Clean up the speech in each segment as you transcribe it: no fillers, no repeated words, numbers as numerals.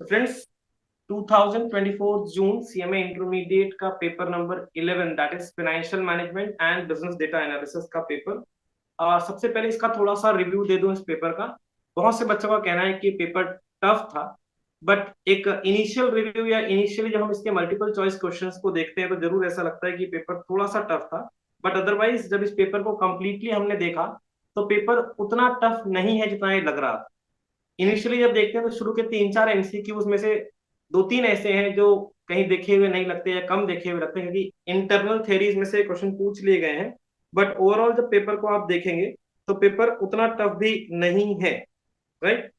Friends, 2024 जून CMA intermediate का paper number 11 that is financial management and business data analysis का paper. सबसे पहले इसका थोड़ा सा रिव्यू दे दूं इस पेपर का। बहुत से बच्चों का कहना है कि पेपर टफ था, बट एक इनिशियल रिव्यू या इनिशियली जब हम इसके मल्टीपल चॉइस क्वेश्चंस को देखते हैं तो जरूर ऐसा लगता है कि पेपर थोड़ा सा टफ था। बट अदरवाइज जब इस पेपर को कंप्लीटली हमने देखा तो पेपर उतना टफ नहीं है जितना ये लग रहा था। इनिशियली जब देखते हैं तो शुरू के 3-4 एमसीक्यूज में से 2-3 ऐसे हैं जो कहीं देखे हुए नहीं लगते या कम देखे हुए लगते हैं, क्योंकि इंटरनल थ्योरीज में से क्वेश्चन पूछ लिए गए हैं। बट ओवरऑल जब पेपर को आप देखेंगे तो पेपर उतना टफ भी नहीं है। राइट।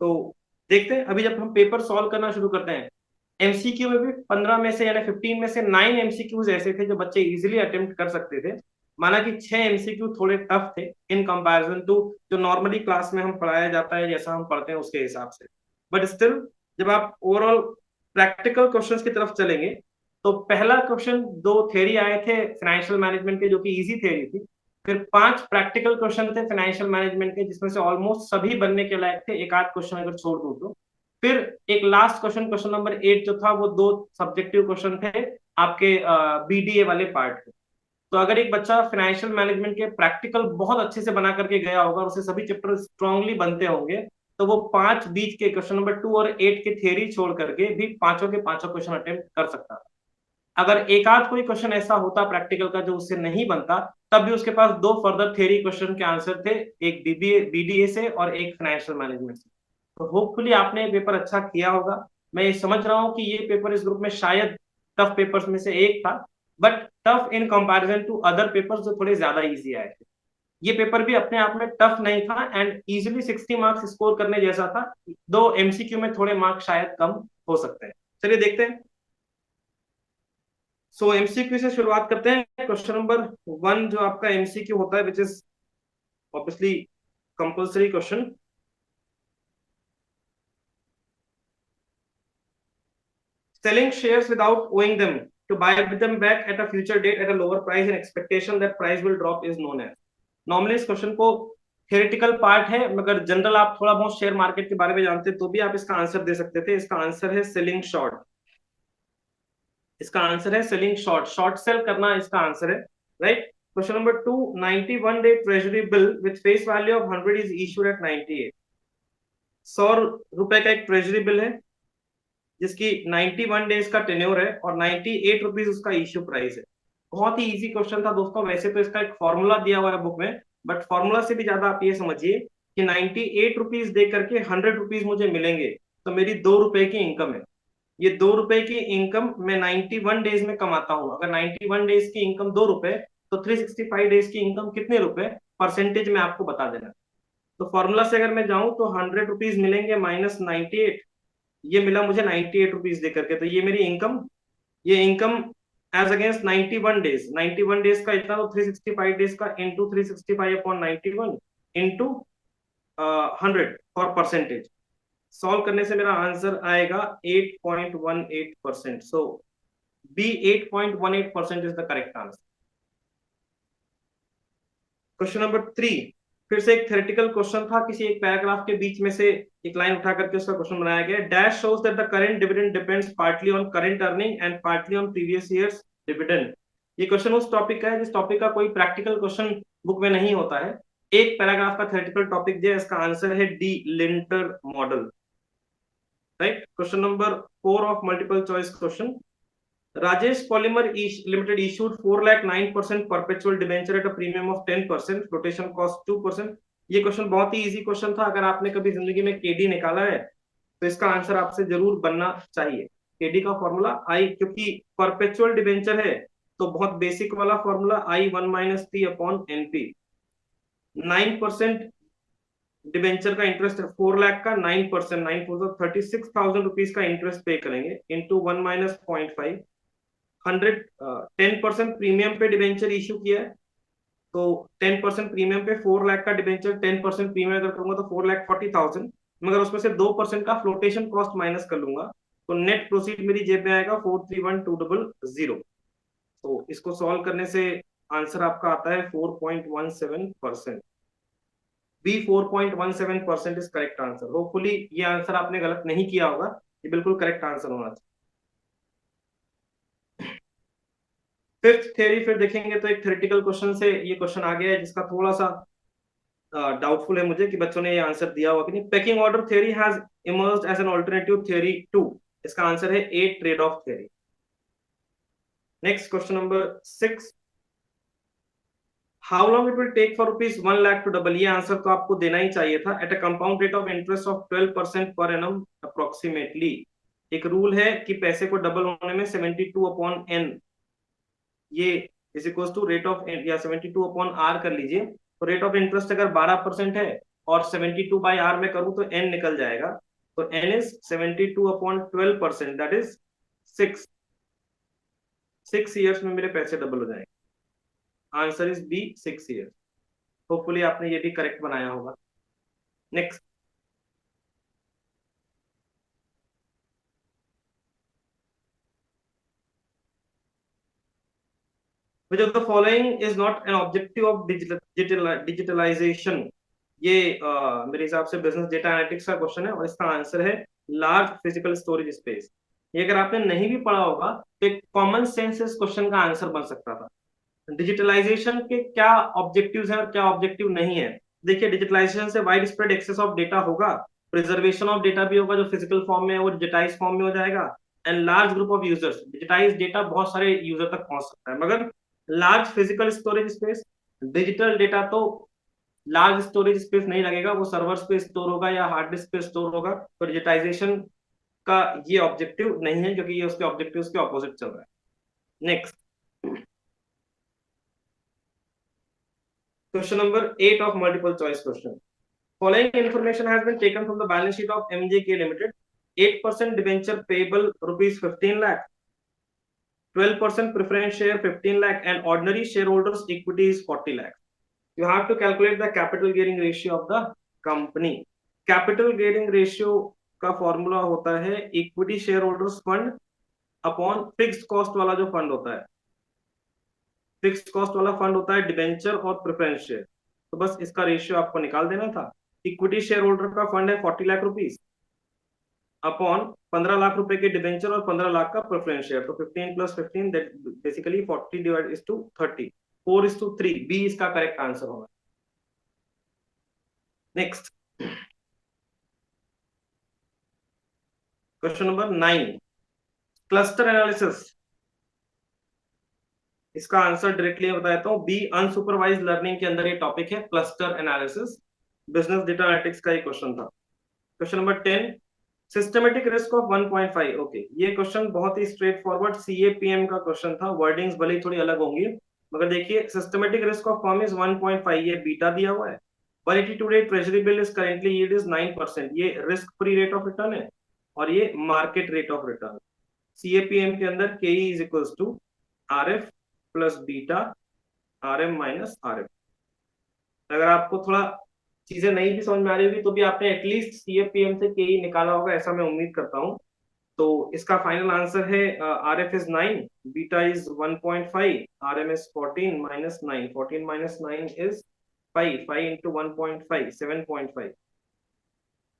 तो देखते हैं, अभी जब हम पेपर सॉल्व करना शुरू करते हैं, एमसीक्यू में भी 15 में से यानी 15 में से 9 एमसीक्यूज ऐसे थे जो बच्चे इजीली अटेम्प्ट कर सकते थे। माना कि 6 एमसीक्यू थोड़े टफ थे इन कंपैरिजन टू जो नॉर्मली क्लास में हम पढ़ाया जाता है, जैसा हम पढ़ते हैं उसके हिसाब से। बट स्टिल जब आप ओवरऑल प्रैक्टिकल क्वेश्चंस की तरफ चलेंगे तो पहला क्वेश्चन, दो थ्योरी आए थे फाइनेंशियल मैनेजमेंट के जो कि इजी थ्योरी थी। फिर 5 प्रैक्टिकल क्वेश्चन थे फाइनेंशियल मैनेजमेंट के जिसमें से ऑलमोस्ट सभी बनने के लायक थे, एक आध क्वेश्चन अगर छोड़ दूं तो। फिर एक लास्ट क्वेश्चन, क्वेश्चन नंबर 8 जो था, वो 2 सब्जेक्टिव क्वेश्चन थे आपके बीडीए वाले पार्ट के। तो अगर एक बच्चा फाइनेंशियल मैनेजमेंट के प्रैक्टिकल बहुत अच्छे से बना करके गया होगा और उसे सभी चैप्टर स्ट्रांगली बनते होंगे, तो वो 5 बीच के क्वेश्चन नंबर 2 और 8 के थियरी छोड़ करके भी पांचों के पांचों क्वेश्चन अटेम्प्ट कर सकता था। अगर एक आध कोई क्वेश्चन ऐसा होता प्रैक्टिकल का जो उससे नहीं बनता, तब भी उसके पास 2 फर्दर थ्योरी क्वेश्चन के आंसर थे, एक बीडीए से और एक फाइनेंशियल मैनेजमेंट से। तो होपफुली आपने ये पेपर अच्छा किया होगा। मैं ये समझ रहा हूँ कि ये पेपर इस ग्रुप में शायद टफ पेपर्स में से एक था, but tough in comparison to other papers जो थोड़े ज्यादा इजी आए थे। ये पेपर भी अपने आप में टफ नहीं था एंड इजीली 60 मार्क्स स्कोर करने जैसा था। 2 एमसीक्यू में थोड़े मार्क्स शायद कम हो सकते हैं। चलिए देखते हैं। सो एमसीक्यू से शुरुआत करते हैं। क्वेश्चन नंबर 1 जो आपका एमसीक्यू होता है, which is obviously compulsory question. Selling shares without owing them to buy them back at a future date at a lower price in expectation that price will drop is known as। Normally इस question को theoretical part है, मगर general आप थोड़ा बहुत share market के बारे में जानते तो भी आप इसका आंसर दे सकते थे। इसका आंसर है सेलिंग शॉर्ट। इसका आंसर है सेलिंग शॉर्ट, शॉर्ट सेल करना इसका आंसर है। Right. Question number 2, 91 day treasury bill with face value of 100 is issued at 98। 100 रुपए का एक ट्रेजरी बिल है जिसकी 91 डेज का टेन्योर है और 98 रुपीज उसका इश्यू प्राइस है। बहुत ही इजी क्वेश्चन था दोस्तों। वैसे तो इसका एक फॉर्मूला दिया हुआ है बुक में, बट फॉर्मूला से भी ज्यादा आप ये समझिए कि 98 रुपीज दे करके 100 रुपीज मुझे मिलेंगे तो मेरी 2 रुपए की इनकम है। ये 2 रुपए की इनकम मैं 91 डेज में कमाता हूँ। अगर 91 डेज की इनकम 2 रुपए, तो 365 डेज की इनकम कितने रुपए, परसेंटेज में आपको बता देना। तो फॉर्मूला से अगर मैं जाऊं तो 100 रुपीज मिलेंगे माइनस 98, ये मिला मुझे 98 रुपीज दे करके, तो ये मेरी इनकम, ये income as against 91 days. 91 days का इतना तो 365 डेज का into 365 upon 91 into 100 for percentage. Solve करने से मेरा आंसर आएगा 8.18%। So B 8.18% is the correct answer. Question number 3 फिर से एक थ्योरेटिकल क्वेश्चन था, किसी एक पैराग्राफ के बीच में से एक लाइन उठा करके उसका क्वेश्चन बनाया गया। Dash shows that the current dividend depends partly on current earning and partly on previous years dividend. ये क्वेश्चन उस टॉपिक का है जिस टॉपिक का कोई प्रैक्टिकल क्वेश्चन बुक में नहीं होता है। एक पैराग्राफ का थ्योरेटिकल टॉपिक जो है, इसका आंसर है D, lintel model. Right. Question number 4 of multiple choice question. Rajesh Polymer Limited issued 4,09% perpetual debenture at a premium of 10%, flotation cost 2%। ये क्वेश्चन बहुत ही इजी क्वेश्चन था। अगर आपने कभी जिंदगी में केडी निकाला है तो इसका आंसर आपसे जरूर बनना चाहिए। केडी का फॉर्मूला आई, क्योंकि परपेचुअल डिबेंचर है तो बहुत बेसिक वाला formula I 1 - 3 upon NP. 9% debenture का इंटरेस्ट है, 4 लाख का 9%, 9 36,000 रुपीज का इंटरेस्ट पे करेंगे इंटू 1 - 0.5। 10% प्रीमियम पे डिबेंचर इश्यू किया है, तो 10% प्रीमियम पे 4 लाख का डिबेंचर, 10% प्रीमियम अगर करूंगा तो 4,40,000, मगर उसमें से 2% का फ्लोटेशन कॉस्ट माइनस कर लूंगा तो नेट प्रोसीड मेरी जेब में आएगा 431,200। तो इसको सॉल्व करने से आंसर आपका आता है 4.17%। B 4.17% is correct answer. Hopefully ये आंसर आपने गलत नहीं किया होगा, ये बिल्कुल करेक्ट आंसर होना चाहिए। फिफ्थ थ्योरी फिर देखेंगे तो एक थ्योरेटिकल क्वेश्चन से ये क्वेश्चन आ गया है जिसका थोड़ा सा डाउटफुल है मुझे कि बच्चों ने ये आंसर दिया हुआ कि नहीं। Pecking order theory has emerged as an alternative theory to, इसका आंसर है A trade off theory. Next question number 6, how long it will take for rupees 1 lakh to double, ये आंसर तो आपको देना ही चाहिए था। At a compound rate of interest of 12% पर एनम अप्रोक्सीमेटली, एक रूल है कि पैसे को डबल होने में 72 अपॉन एन, ये is equal to rate of, या 72 अपॉन आर कर लीजिए। तो रेट ऑफ इंटरेस्ट अगर 12% है और 72 बाई आर में करूं तो एन निकल जाएगा। तो N is 72 upon 12%, that is 6 years में मेरे पैसे डबल हो जाएंगे। Answer is B 6 years. Hopefully आपने ये भी करेक्ट बनाया होगा। Next, which of the following is not an objective of digitalization, ये मेरे हिसाब से बिजनेस डेटा एनालिटिक्स का क्वेश्चन है और इसका आंसर है लार्ज फिजिकल स्टोरेज स्पेस। ये अगर आपने नहीं भी पढ़ा होगा तो एक कॉमन सेंस इस क्वेश्चन का आंसर बन सकता था। डिजिटलाइजेशन के क्या ऑब्जेक्टिव्स हैं और क्या ऑब्जेक्टिव नहीं है। देखिए, डिजिटलाइजेशन से widespread access of data होगा, प्रिजर्वेशन ऑफ डेटा भी होगा, जो फिजिकल फॉर्म में है वो डिजिटाइज फॉर्म में हो जाएगा, and large group of users, digitise data बहुत सारे यूजर तक पहुंच सकता है। मगर large physical storage space, digital data तो लार्ज स्टोरेज स्पेस नहीं लगेगा, वो सर्वर्स पे स्टोर होगा या हार्ड डिस्क पे स्टोर होगा। तो डिजिटाइजेशन का ये ऑब्जेक्टिव नहीं है, क्योंकि ये उसके ऑब्जेक्टिव के ऑपोजिट चल रहा है। Next, question number 8 of multiple choice question. Following information has been taken from the balance sheet of MJK Limited. 8% debenture payable rupees 15 lakh, 12% preference share 15 lakh, and ordinary shareholders equity is 40 lakh. You have to calculate the capital gearing ratio of the company. Capital gearing ratio का formula होता है equity share holders fund upon fixed cost वाला जो fund होता है, fixed cost वाला fund होता है डिबेंचर और प्रेफरेंस शेयर। तो बस इसका रेशियो आपको निकाल देना था। इक्विटी शेयर होल्डर का फंड है 40 लाख रुपीस अपॉन 15 लाख रुपए के डिबेंचर और 15 लाख का प्रेफरेंस शेयर। तो 15 plus 15 that basically 40 divide is to 30, 4:3, be इसका करेक्ट आंसर होगा। Next, question number 9, cluster analysis. इसका आंसर डायरेक्टली मैं बताता हूँ, बी अनसुपरवाइज लर्निंग के अंदर ये टॉपिक है cluster analysis, business data analytics का ये क्वेश्चन था। Question number 10, systematic risk of 1.5। Okay, ये क्वेश्चन बहुत ही स्ट्रेट फॉरवर्ड सीएपीएम का क्वेश्चन था, वर्डिंग्स भले ही थोड़ी अलग होंगी, मगर देखिए systematic risk of firm is 1.5, ये बीटा दिया हुआ है। Validity today treasury bill is currently yield is 9%, ये risk free rate of return है और ये market rate of return. CAPM के अंदर K is equals to RF plus beta RM minus RF. अगर आपको थोड़ा चीजें नहीं भी समझ में आ रही होगी तो भी आपने एटलीस्ट सीएपीएम से केई निकाला होगा, ऐसा मैं उम्मीद करता हूं। तो इसका फाइनल आंसर है R F is 9, beta is 1.5, R M is 14 minus 9, 14 minus 9 is 5, 5 into 1.5 7.5,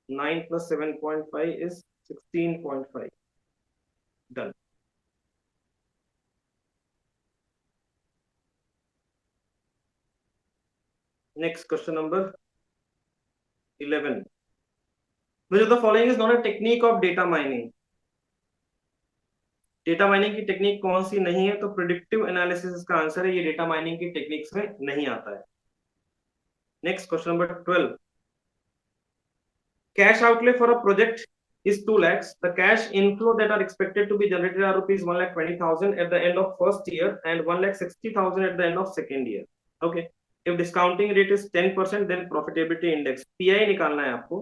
9 plus 7.5 is 16.5। Done. Next question number 11, which of the following is not a technique of data mining? Data mining की technique कौन सी नहीं है? तो predictive analysis इसका answer है, ये data mining की techniques में नहीं आता है। Next question number 12, cash outlay for a project is 2 lakhs. The cash inflow that are expected to be generated are rupees 1,20,000 at the end of first year and 1,60,000 at the end of second year. Okay. If discounting rate is 10%, then profitability index PI निकालना है आपको।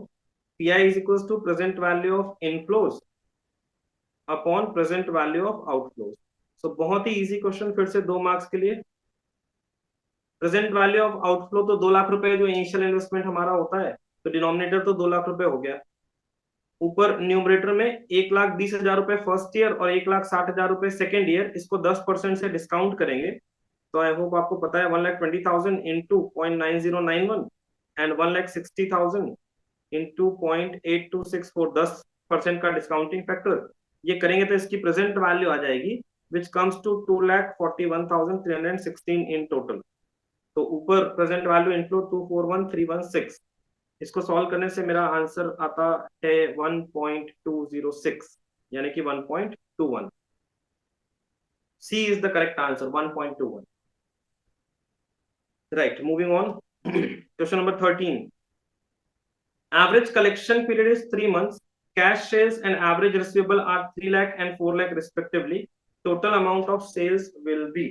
PI is equals to present value of inflows upon present value of outflows. So बहुत ही easy question, फिर से 2 marks के लिए। Present value of outflow तो 2 लाख रुपए जो इनिशियल इन्वेस्टमेंट हमारा होता है, तो डिनोमिनेटर तो 2 लाख रुपए हो गया। ऊपर न्यूमरेटर में 1,20,000 रुपए फर्स्ट ईयर और 1,60,000 रुपए सेकेंड ईयर, इसको 10% से डिस्काउंट करेंगे। तो आई होप आपको पता है 1,20,000 इंटू 0.9091 एंड 1,60,000 इंटू 0.8264, 10% का डिस्काउंटिंग फैक्टर, ये करेंगे तो इसकी प्रेजेंट वैल्यू आ जाएगी which comes to 2,41,316 in total. तो ऊपर प्रेजेंट वैल्यू इनफ्लो 241,316, इसको सॉल्व करने से मेरा आंसर आता है 1.206, यानी कि 1.21। C is the correct answer, 1.21। Right, moving on. Question number 13। Average collection period is 3 months. Cash sales and average receivable are 3 lakh and 4 lakh respectively. Total amount of sales will be।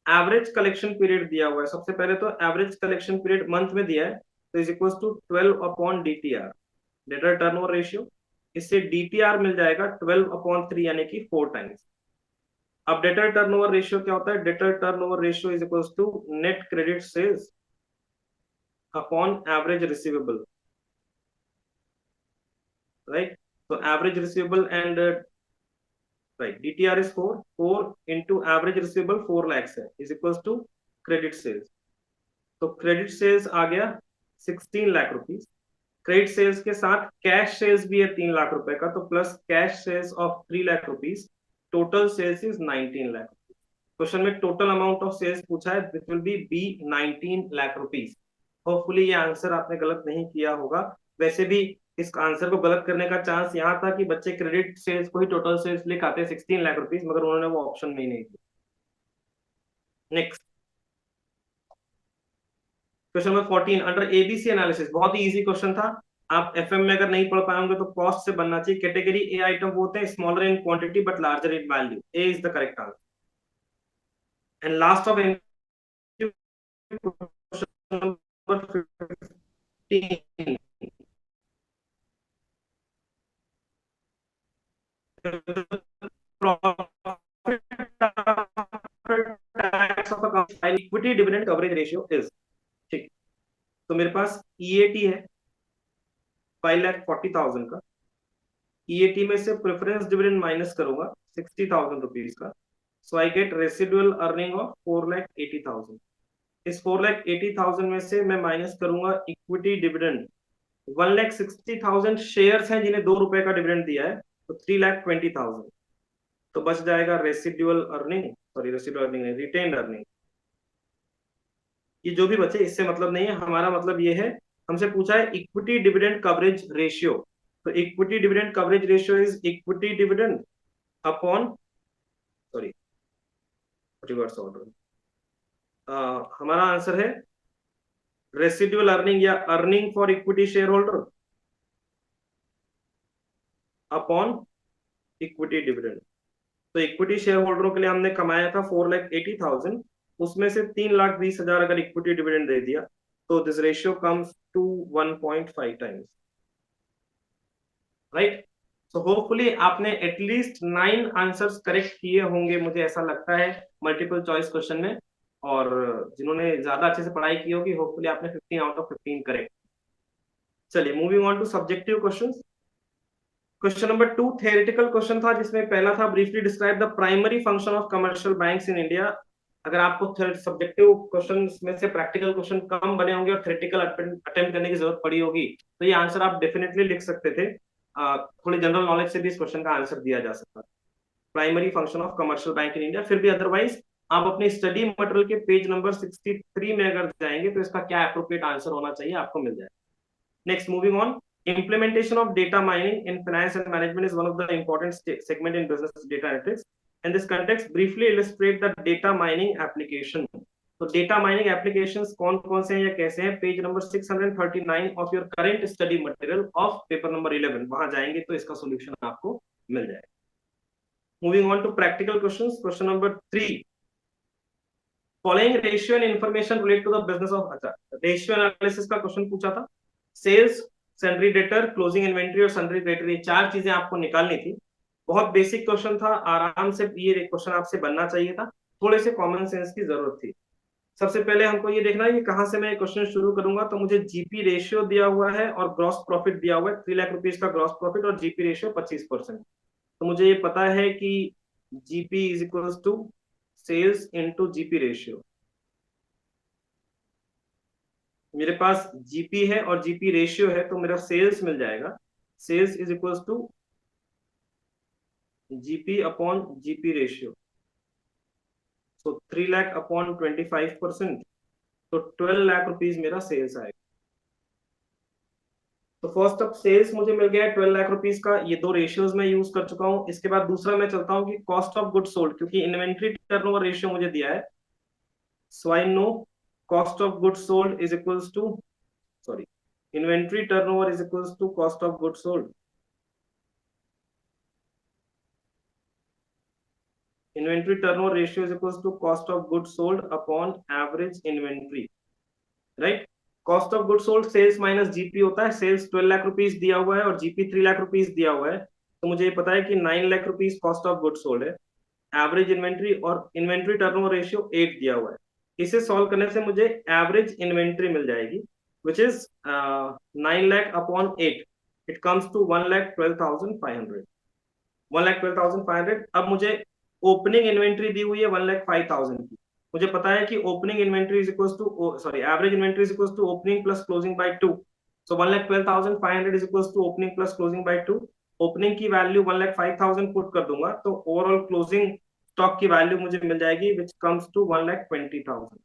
Average collection period दिया हुआ है। सबसे पहले तो average collection period month में दिया है, तो is equal to 12 upon DTR, debtor turnover ratio. इससे डीटीआर मिल जाएगा 12 अपॉन 3, यानी कि 4 टाइम्स। अब डेटर टर्नओवर रेशियो क्या होता है? Debtor turnover ratio is equal to net credit sales upon average receivable, right? तो average receivable and right, DTR is 4 into average receivable 4 lakhs है, is equal to credit sales. तो credit sales आ गया 16 lakh rupees. Credit sales के साथ cash sales भी है 3 लाख रुपए का, तो plus cash sales of 3 lakh rupees, total sales is 19 lakh. Question में टोटल अमाउंट ऑफ सेल्स पूछा है, which will be 19 lakh rupees. Hopefully ये आंसर आपने गलत नहीं किया होगा। वैसे भी इस आंसर को गलत करने का चांस यहाँ था कि बच्चे क्रेडिट सेल्स को ही टोटल सेल्स लिख आते 16 लाख रुपीस, मगर उन्होंने वो ऑप्शन में ही नहीं दिया। Next, question number 14 under ABC analysis, बहुत ही इजी क्वेश्चन था। आप एफएम में अगर नहीं पढ़ पाएंगे तो कॉस्ट से बनना चाहिए। कैटेगरी ए आइटम वो होते हैं smaller in quantity but larger in value, A is the correct answer. And last of question number 15, equity dividend coverage ratio is, ठीक। तो मेरे पास ईएटी है 5,40,000 का। ईएटी में से प्रेफरेंस डिविडेंड माइनस करूंगा 60,000 रुपीज का, so I get residual earning of 4,80,000। इस 4,80,000 में से मैं माइनस करूंगा इक्विटी डिविडेंड। 1,60,000 शेयर्स हैं जिन्हें 2 रुपए का डिविडेंड दिया है, तो 3,20,000। तो बच जाएगा residual earning, sorry residual earning नहीं, रिटेन अर्निंग। ये जो भी बचे इससे मतलब नहीं है, हमारा मतलब ये है, हमसे पूछा है इक्विटी डिविडेंड कवरेज रेशियो। तो equity dividend coverage ratio is equity dividend upon, sorry reverse order, हमारा आंसर है रेसिडुअल अर्निंग या earning for equity share holder upon equity dividend. तो इक्विटी शेयर होल्डरों के लिए हमने कमाया था 4,80,000, उसमें से 3,20,000 अगर इक्विटी डिविडेंड दे दिया, तो this ratio comes to 1.5 times, right? So hopefully आपने एटलीस्ट 9 आंसर्स करेक्ट किए होंगे, मुझे ऐसा लगता है मल्टीपल चॉइस क्वेश्चन में। और जिन्होंने ज्यादा अच्छे से पढ़ाई की होगी, होपफुली आपने 15 आउट ऑफ 15 करेक्ट। चलिए moving on to subjective questions. Question number 2 theoretical question था, जिसमें पहला था briefly describe the primary function of commercial banks in India. अगर आपको सब्जेक्टिव क्वेश्चन में से प्रैक्टिकल क्वेश्चन कम बने होंगे और थ्योरेटिकल अटेम्प्ट करने की जरूरत पड़ी होगी, तो ये आंसर आप डेफिनेटली लिख सकते थे। थोड़ी जनरल नॉलेज से भी इस क्वेश्चन का आंसर दिया जा सकता है, primary function of commercial bank in India. फिर भी अदरवाइज आप अपने स्टडी मटेरियल के पेज नंबर 63 में अगर जाएंगे तो इसका क्या अप्रोप्रिएट आंसर होना चाहिए आपको मिल जाएगा। Next, moving on. Implementation of data mining in finance and management is one of the important segment in business data analytics. In this context, briefly illustrate the data mining application. तो data mining applications कौन-कौन से हैं या कैसे हैं? Page number 639 of your current study material of paper number 11, वहां जाएंगे तो इसका solution आपको मिल जाएगा। Moving on to practical questions. Question number 3. Following ratio and information relate to the business of, अच्छा ratio analysis का क्वेश्चन पूछा था। Sales, sundry debtor, closing inventory और सन्ड्री क्रेडिटर, ये 4 चीजें आपको निकालनी थी। बहुत बेसिक क्वेश्चन था, आराम से ये क्वेश्चन आपसे बनना चाहिए था, थोड़े से कॉमन सेंस की जरूरत थी। सबसे पहले हमको ये देखना है कि कहां से मैं क्वेश्चन शुरू करूंगा। तो मुझे जीपी रेशियो दिया हुआ है और ग्रॉस प्रॉफिट दिया हुआ है, 3 लाख रुपीज का ग्रॉस प्रॉफिट और जीपी रेशियो 25%। तो मुझे ये पता है कि GP is equal to sales into GP ratio. मेरे पास जीपी है और जीपी रेशियो है, तो मेरा सेल्स मिल जाएगा। Sales is equals to GP upon GP ratio. So 3 lakh upon 25%, तो 12 लाख रुपीज मेरा सेल्स आएगा। तो फर्स्ट ऑफ सेल्स मुझे मिल गया है 12 लाख रुपीज का, ये दो रेशियोज में यूज कर चुका हूँ। इसके बाद दूसरा मैं चलता हूँ कि कॉस्ट ऑफ गुड सोल्ड, क्योंकि इन्वेंट्री टर्नओवर रेशियो मुझे दिया है। So I know cost of good sold is equals to, sorry, inventory turnover is equals to cost of good sold. Inventory turnover ratio is equals to cost of good sold upon average inventory, right. Cost of good sold sales minus GP होता है। Sales 12 lakh rupees दिया हुआ है और GP 3 lakh rupees दिया हुआ है, तो मुझे ये पता है कि 9 lakh rupees cost of good sold है। एवरेज इन्वेंट्री और इन्वेंट्री टर्नओवर रेशियो 8 दिया हुआ है। इसे सॉल्व करने से मुझे एवरेज इन्वेंट्री मिल जाएगी, which is 9 lakh upon 8, it comes to 1,12,500। 1,12,500। अब मुझे ओपनिंग इन्वेंट्री दी हुई है 1,05,000 की। मुझे पता है कि opening inventory is equals to, sorry, average inventory is equals to opening plus closing by 2। So 1,12,500 is equals to opening plus closing by 2। Opening की वैल्यू 1,05,000 पुट कर दूंगा, तो ओवरऑल क्लोजिंग स्टॉक की वैल्यू मुझे मिल जाएगी, which comes to 1,20,000,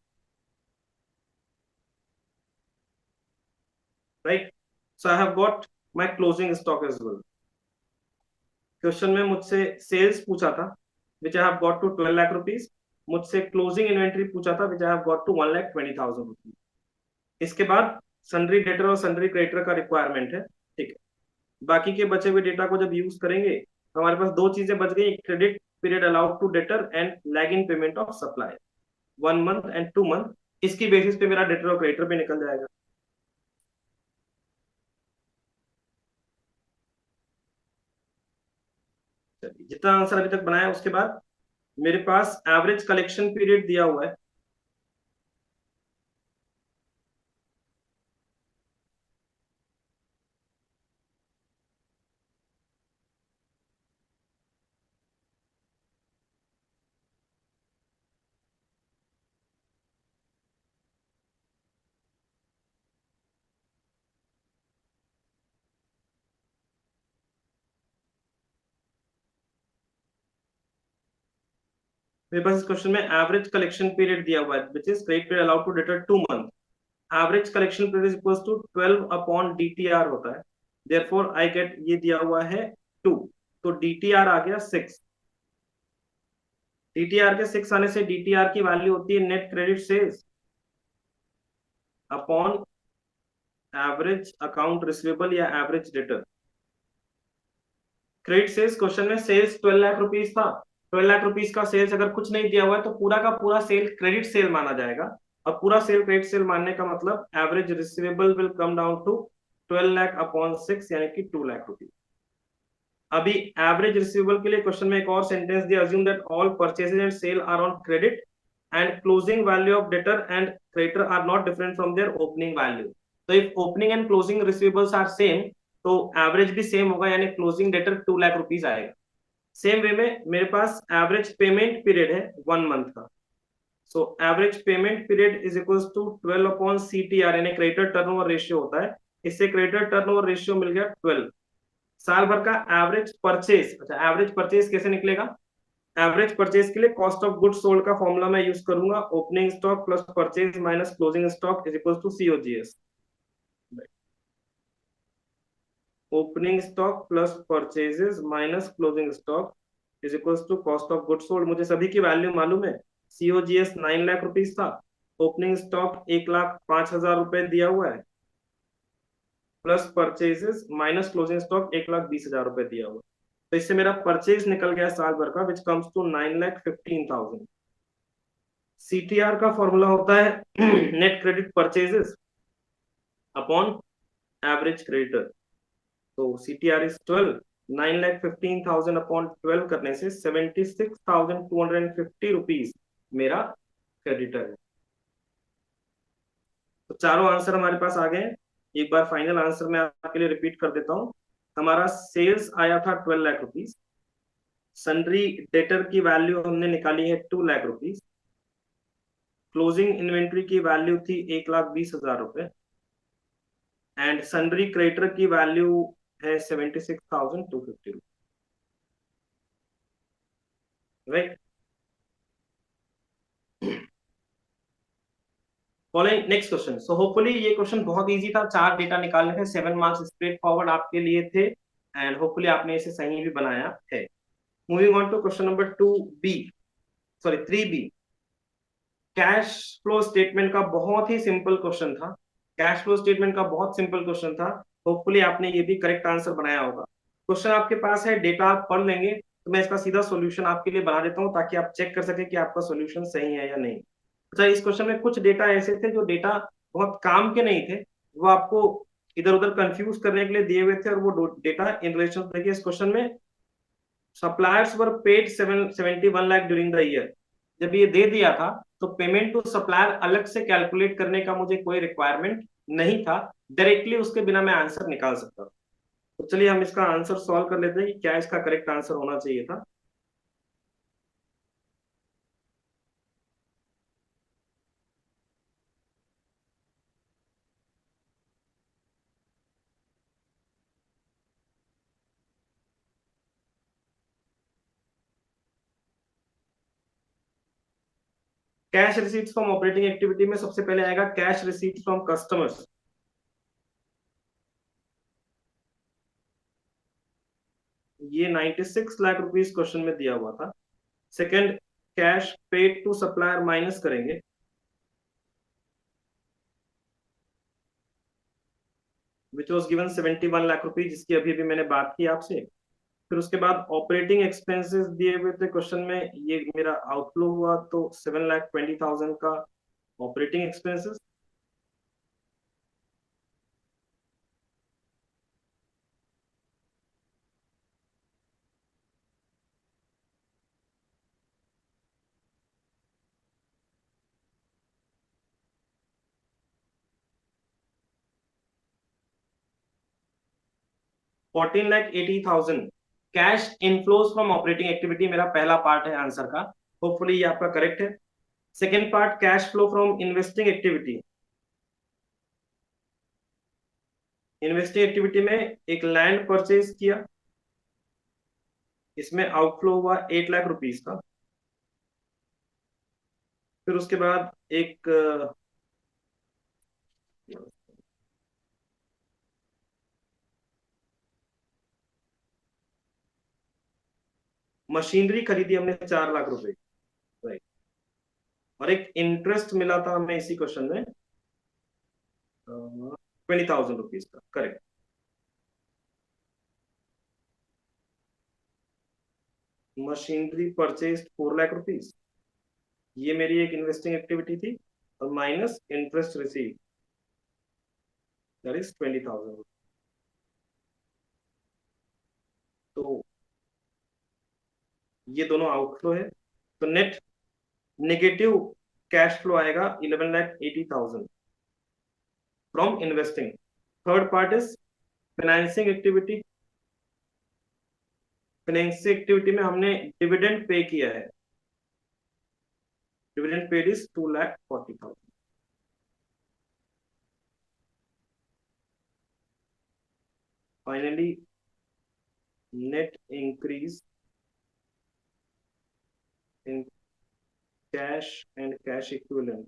right. So I have got my closing stock as well. Question में मुझसे सेल्स पूछा था, which I have got to 12 lakh rupees. मुझसे क्लोजिंग इन्वेंट्री पूछा था, which I have got to 1,20,000 rupees. इसके बाद सन्ड्री डेटर और सन्ड्री क्रेडिटर का रिक्वायरमेंट है, ठीक है। बाकी के बचे हुए डेटा को जब यूज करेंगे तो हमारे पास दो चीजें बच गई, credit period allowed to debtor and lag in payment of supply, 1 month and 2 month. इसकी बेसिस पे मेरा डेटर और क्रेडिटर भी निकल जाएगा। चलिए, जितना आंसर अभी तक बनाया उसके बाद मेरे पास एवरेज कलेक्शन पीरियड दिया हुआ है। मेरे पास इस क्वेश्चन में एवरेज कलेक्शन पीरियड दिया हुआ है, which is credit period allowed to debtor 2 month. Average collection period is equals to 12 upon DTR होता है। देयरफॉर आई गेट, ये दिया हुआ है 2, तो डीटीआर आ गया 6। डीटीआर के 6 आने से डीटीआर की वैल्यू होती है net credit sales upon average account receivable या average debtor. Credit sales question में सेल्स 12 लाख रुपीज था। 12 लाख रुपीज का सेल्स अगर कुछ नहीं दिया हुआ है तो पूरा का पूरा सेल क्रेडिट सेल माना जाएगा। और पूरा सेल क्रेडिट सेल मानने का मतलब average receivable will come down to 12 lakh upon 6, यानी कि 2 लाख रुपीज। अभी एवरेज रिसीवेबल के लिए क्वेश्चन में एक और सेंटेंस दिया, assume that all purchases and sale are on credit and closing value of debtor and creditor are not different from their opening value. तो if opening and closing receivables are same, तो average भी same होगा, यानी closing debtor 2 lakh rupees आएगा। Same way में मेरे पास average payment period है 1 month का। So average payment period is equals to 12 upon CTR, यानी क्रेडिटर टर्नओवर रेशियो होता है। इससे क्रेडिटर टर्नओवर रेशियो मिल गया 12। साल भर का एवरेज परचेज, अच्छा एवरेज परचेज कैसे निकलेगा? एवरेज परचेज के लिए कॉस्ट ऑफ गुड्स सोल्ड का फॉर्मूला मैं यूज करूंगा, opening stock plus purchase minus closing stock is equal to COGS. Opening stock plus purchases minus closing stock is equal to cost of goods sold. मुझे सभी की value मालूम है। COGS 9 lakh rupees था, opening stock 1,05,000 रुपए दिया हुआ है, plus purchases minus closing stock 1,20,000 रुपए दिया हुआ है। तो इससे मेरा परचेज निकल गया साल भर का, विच कम्स टू 9,15,000। सीटीआर का फॉर्मूला होता है net credit purchases upon average creditor. तो सीटीआर इज 12। 9,15,000 अपॉन 12 करने से 76,250 रुपीज मेरा क्रेडिटर है। तो चारों आंसर हमारे पास आ गए हैं। एक बार फाइनल आंसर मैं आपके लिए रिपीट कर देता हूं। हमारा सेल्स आया था 12 लाख रुपीज। सन्ड्री डेटर की वैल्यू हमने निकाली है 2 लाख रुपीज। क्लोजिंग इन्वेंट्री की वैल्यू थी 1,20,000 रुपए। एंड सन्ड्री क्रेडिटर की वैल्यू है 76,250, right. Following next question, so hopefully ये क्वेश्चन बहुत इजी था, 4 डेटा निकालने थे, 7 मार्क्स स्ट्रेट फॉरवर्ड आपके लिए थे, एंड होपफुली आपने इसे सही भी बनाया है। Moving on to question number 2B, sorry 3B। Cash flow statement का बहुत ही सिंपल क्वेश्चन था, कैश फ्लो स्टेटमेंट का बहुत सिंपल क्वेश्चन था। होपफुली आपने ये भी करेक्ट आंसर बनाया होगा। क्वेश्चन आपके पास है, डेटा आप पढ़ लेंगे, तो मैं इसका सीधा सॉल्यूशन आपके लिए बना देता हूँ ताकि आप चेक कर सके कि आपका सॉल्यूशन सही है या नहीं। अच्छा, इस क्वेश्चन में कुछ डेटा ऐसे थे जो डेटा बहुत काम के नहीं थे, वो आपको इधर उधर कंफ्यूज करने के लिए दिए हुए थे, और वो डेटा इन रिलेशन, देखिए इस क्वेश्चन में suppliers were paid 71 lakh during the year, जब ये दे दिया था तो पेमेंट टू सप्लायर अलग से कैलकुलेट करने का मुझे कोई रिक्वायरमेंट नहीं था, डायरेक्टली उसके बिना मैं आंसर निकाल सकता था। तो चलिए हम इसका आंसर सॉल्व कर लेते हैं कि क्या इसका करेक्ट आंसर होना चाहिए था। Cash receipts from operating activity में सबसे पहले आएगा कैश रिसीट्स फ्रॉम कस्टमर्स, ये 96 लाख रुपीस क्वेश्चन में दिया हुआ था। Second, cash paid to supplier minus करेंगे, which was given 71 lakh rupees, जिसकी अभी भी मैंने बात की आपसे। फिर उसके बाद ऑपरेटिंग एक्सपेंसेस दिए हुए थे क्वेश्चन में, ये मेरा आउटफ्लो हुआ तो 7,20,000 का operating expenses. 14,80,000 cash inflows from operating activity, मेरा पहला पार्ट है आंसर का। होपफुली ये आपका करेक्ट है। Second part, cash flow from investing activity, investing activity में एक लैंड परचेज किया, इसमें आउटफ्लो हुआ 8 लाख रुपीज का। फिर उसके बाद एक मशीनरी खरीदी हमने 4 लाख रुपए, राइट। और एक इंटरेस्ट मिला था हमें इसी क्वेश्चन में 20,000 रुपीज का, correct. Machinery purchase 4 lakh rupees, ये मेरी एक इन्वेस्टिंग एक्टिविटी थी, और minus interest receive, that is 20,000। तो ये दोनों आउटफ्लो है, तो नेट नेगेटिव कैश फ्लो आएगा 11,80,000 from investing. Third part is financing activity, financing activity में हमने डिविडेंड पे किया है, dividend paid is 2,40,000। Finally net increase in cash and cash equivalent,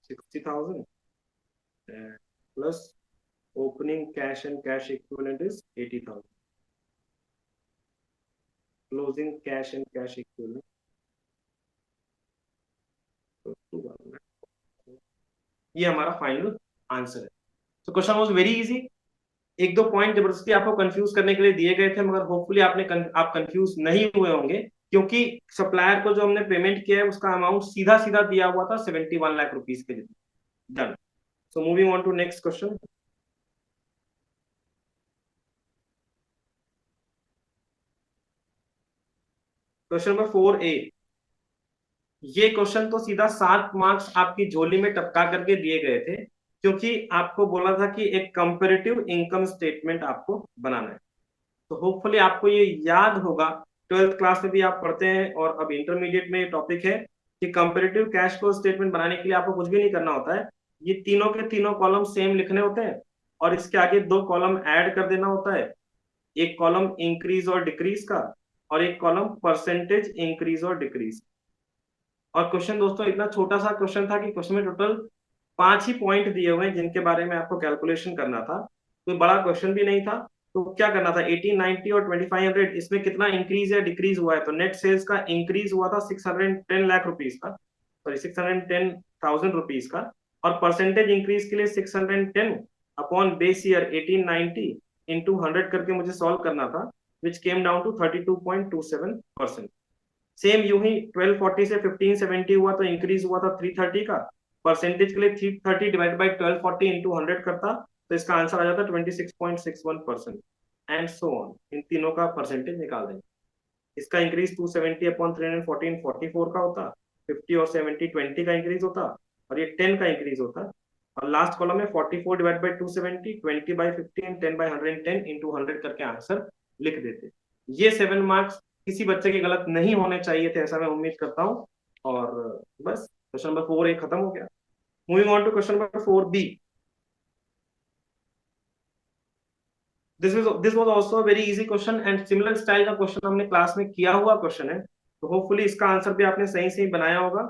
60,000 plus opening cash and cash equivalent is 80,000, closing cash and cash equivalent to 1 lakh। ये हमारा final answer है। तो question was very easy, एक दो point जबरदस्ती आपको confuse करने के लिए दिए गए थे, मगर होपफुली आप कंफ्यूज नहीं हुए होंगे, क्योंकि सप्लायर को जो हमने पेमेंट किया है उसका अमाउंट सीधा सीधा दिया हुआ था 71 लाख रुपीज के लिए। Done. So moving on to next question. Question number 4A, ये क्वेश्चन तो सीधा 7 मार्क्स आपकी झोली में टपका करके दिए गए थे, क्योंकि आपको बोला था कि एक कंपेरेटिव इनकम स्टेटमेंट आपको बनाना है। तो होपफुली आपको ये याद होगा, 12th क्लास में भी आप पढ़ते हैं और अब इंटरमीडिएट में ये टॉपिक है। कि कंपेरेटिव कैश फ्लो स्टेटमेंट बनाने के लिए आपको कुछ भी नहीं करना होता है, ये तीनों के तीनों कॉलम सेम लिखने होते हैं और इसके आगे दो कॉलम ऐड कर देना होता है, एक कॉलम इंक्रीज और डिक्रीज का और एक कॉलम परसेंटेज इंक्रीज और डिक्रीज। और क्वेश्चन दोस्तों इतना छोटा सा क्वेश्चन था कि क्वेश्चन में टोटल 5 ही पॉइंट दिए हुए हैं जिनके बारे में आपको कैलकुलेशन करना था, कोई बड़ा क्वेश्चन भी नहीं था। तो क्या करना था, 1890 और 2500 इसमें कितना इंक्रीज या डिक्रीज हुआ है, तो नेट सेल्स का इंक्रीज हुआ था 610 लाख रुपीज का, सॉरी 610,000 रुपीज का, और परसेंटेज इंक्रीज के लिए 610 अपॉन बेस ईयर 1890 इंटू 100 करके मुझे सॉल्व करना था, विच केम डाउन टू 32.27%। सेम यूं ही 1240 से 1570 हुआ तो इंक्रीज हुआ था 330 का, परसेंटेज के लिए 330 डिवाइड बाई 1240 इंटू 100 करता तो इसका आंसर आ जाता 26.61%, एंड सो ऑन। इन तीनों का परसेंटेज निकाल देंगे। इसका इंक्रीज 270 अपॉन 314 44 का होता, 50 और 70 20 का इंक्रीज होता, और ये 10 का इंक्रीज होता। और लास्ट कॉलम में 44 divide by 270 20 by 50 10 by 110 into 100 करके आंसर लिख देते। ये 7 मार्क्स किसी बच्चे के गलत नहीं होने चाहिए थे, ऐसा मैं उम्मीद करता हूँ। और बस क्वेश्चन नंबर 4 एक खत्म हो गया। Moving on to question number 4B। This was also very easy question and similar style का क्वेश्चन हमने क्लास में किया हुआ क्वेश्चन है, तो होपफुली इसका आंसर भी आपने सही सही बनाया होगा।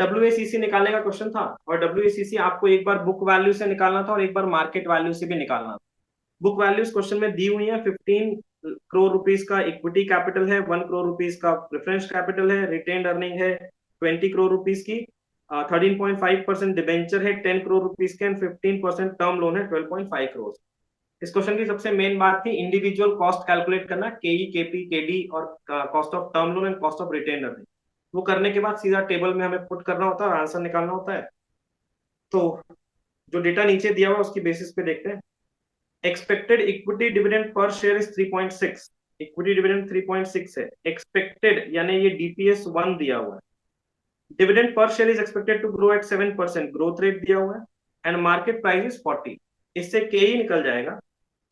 WACC निकालने का क्वेश्चन था, और WACC आपको एक बार बुक वैल्यू से निकालना था और एक बार मार्केट वैल्यू से भी निकालना था। बुक वैल्यूज क्वेश्चन में दी हुई है, 15 करोड़ रुपीस का इक्विटी कैपिटल है, 1 करोड़ रुपीस का प्रेफरेंस कैपिटल है, रिटेन अर्निंग है 20 करोड़ रुपीस की, 13.5% डिबेंचर है 10 करोड़ रुपीस के, एंड 15% टर्म लोन है 12.5 करोड़। इस क्वेश्चन की सबसे मेन बात थी इंडिविजुअल कॉस्ट कैलकुलेट करना, केई केपी केडी और cost of term loan and cost of retain earning. वो करने के बाद सीधा टेबल में हमें पुट करना होता है और आंसर निकालना होता है। तो जो डेटा नीचे दिया हुआ उसकी बेसिस पे देखते हैं। Expected equity dividend per share is 3.6, equity dividend 3.6 है। एक्सपेक्टेड यानी ये डीपीएस 1 दिया हुआ है। Dividend per share is expected to grow at 7%, growth rate दिया हुआ है, एंड मार्केट प्राइस इज 40। इससे के ही निकल जाएगा,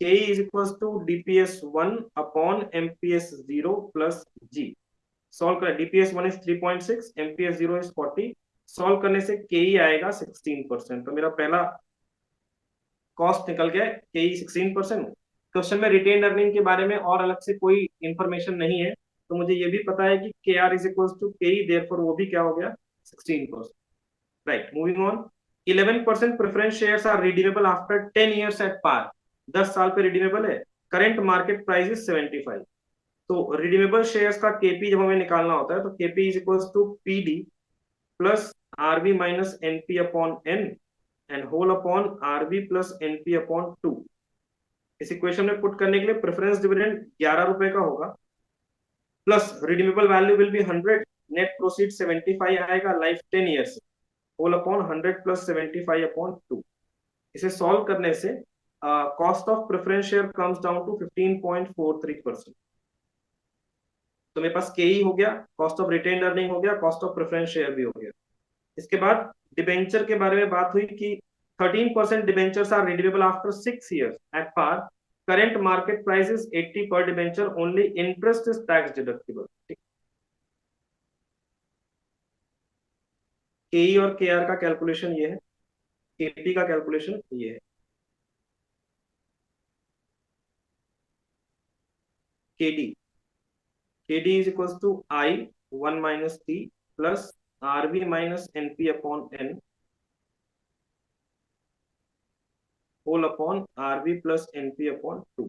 K is equal to DPS 1 upon MPS 0 plus G. Solve करें, DPS 1 is 3.6, MPS 0 is 40, solve करने से के ही आएगा 16%। तो मेरा पहला कॉस्ट निकल गया के 16%। क्वेश्चन में रिटेन अर्निंग के बारे में और अलग से कोई इंफॉर्मेशन नहीं है, तो मुझे ये भी पता है कि K R is equal to K, therefore वो भी क्या हो गया 16%। Right, moving on. 11% preference shares are redeemable after 10 years at par, 10 साल पे रिडीमेबल है। Current market price is 75। तो रिडीमेबल शेयर्स का केपी जब हमें निकालना होता है तो KP is equal to PD plus RB minus NP upon N and whole upon RB plus NP upon 2। इस इक्वेशन में पुट करने के लिए प्रेफरेंस डिविडेंड 11 रुपए का होगा, plus redeemable value will be 100, net proceed 75 आएगा life 10 years, whole upon 100 plus 75 upon 2। इसे सॉल्व करने से cost of preference share comes down to 15.43%। तो मेरे पास के ही हो गया, कॉस्ट ऑफ रिटेन अर्निंग हो गया, कॉस्ट ऑफ प्रेफरेंस शेयर भी हो गया। इसके बाद डिबेंचर के बारे में बात हुई कि 13% debentures are redeemable after 6 years at par, current market price is 80 per debenture, only interest is tax deductible। केई और केआर का कैलकुलेशन ये है, केपी का कैलकुलेशन ये है। KD, KD is equal to I 1 minus T plus RB minus NP upon N whole upon RB plus NP upon 2।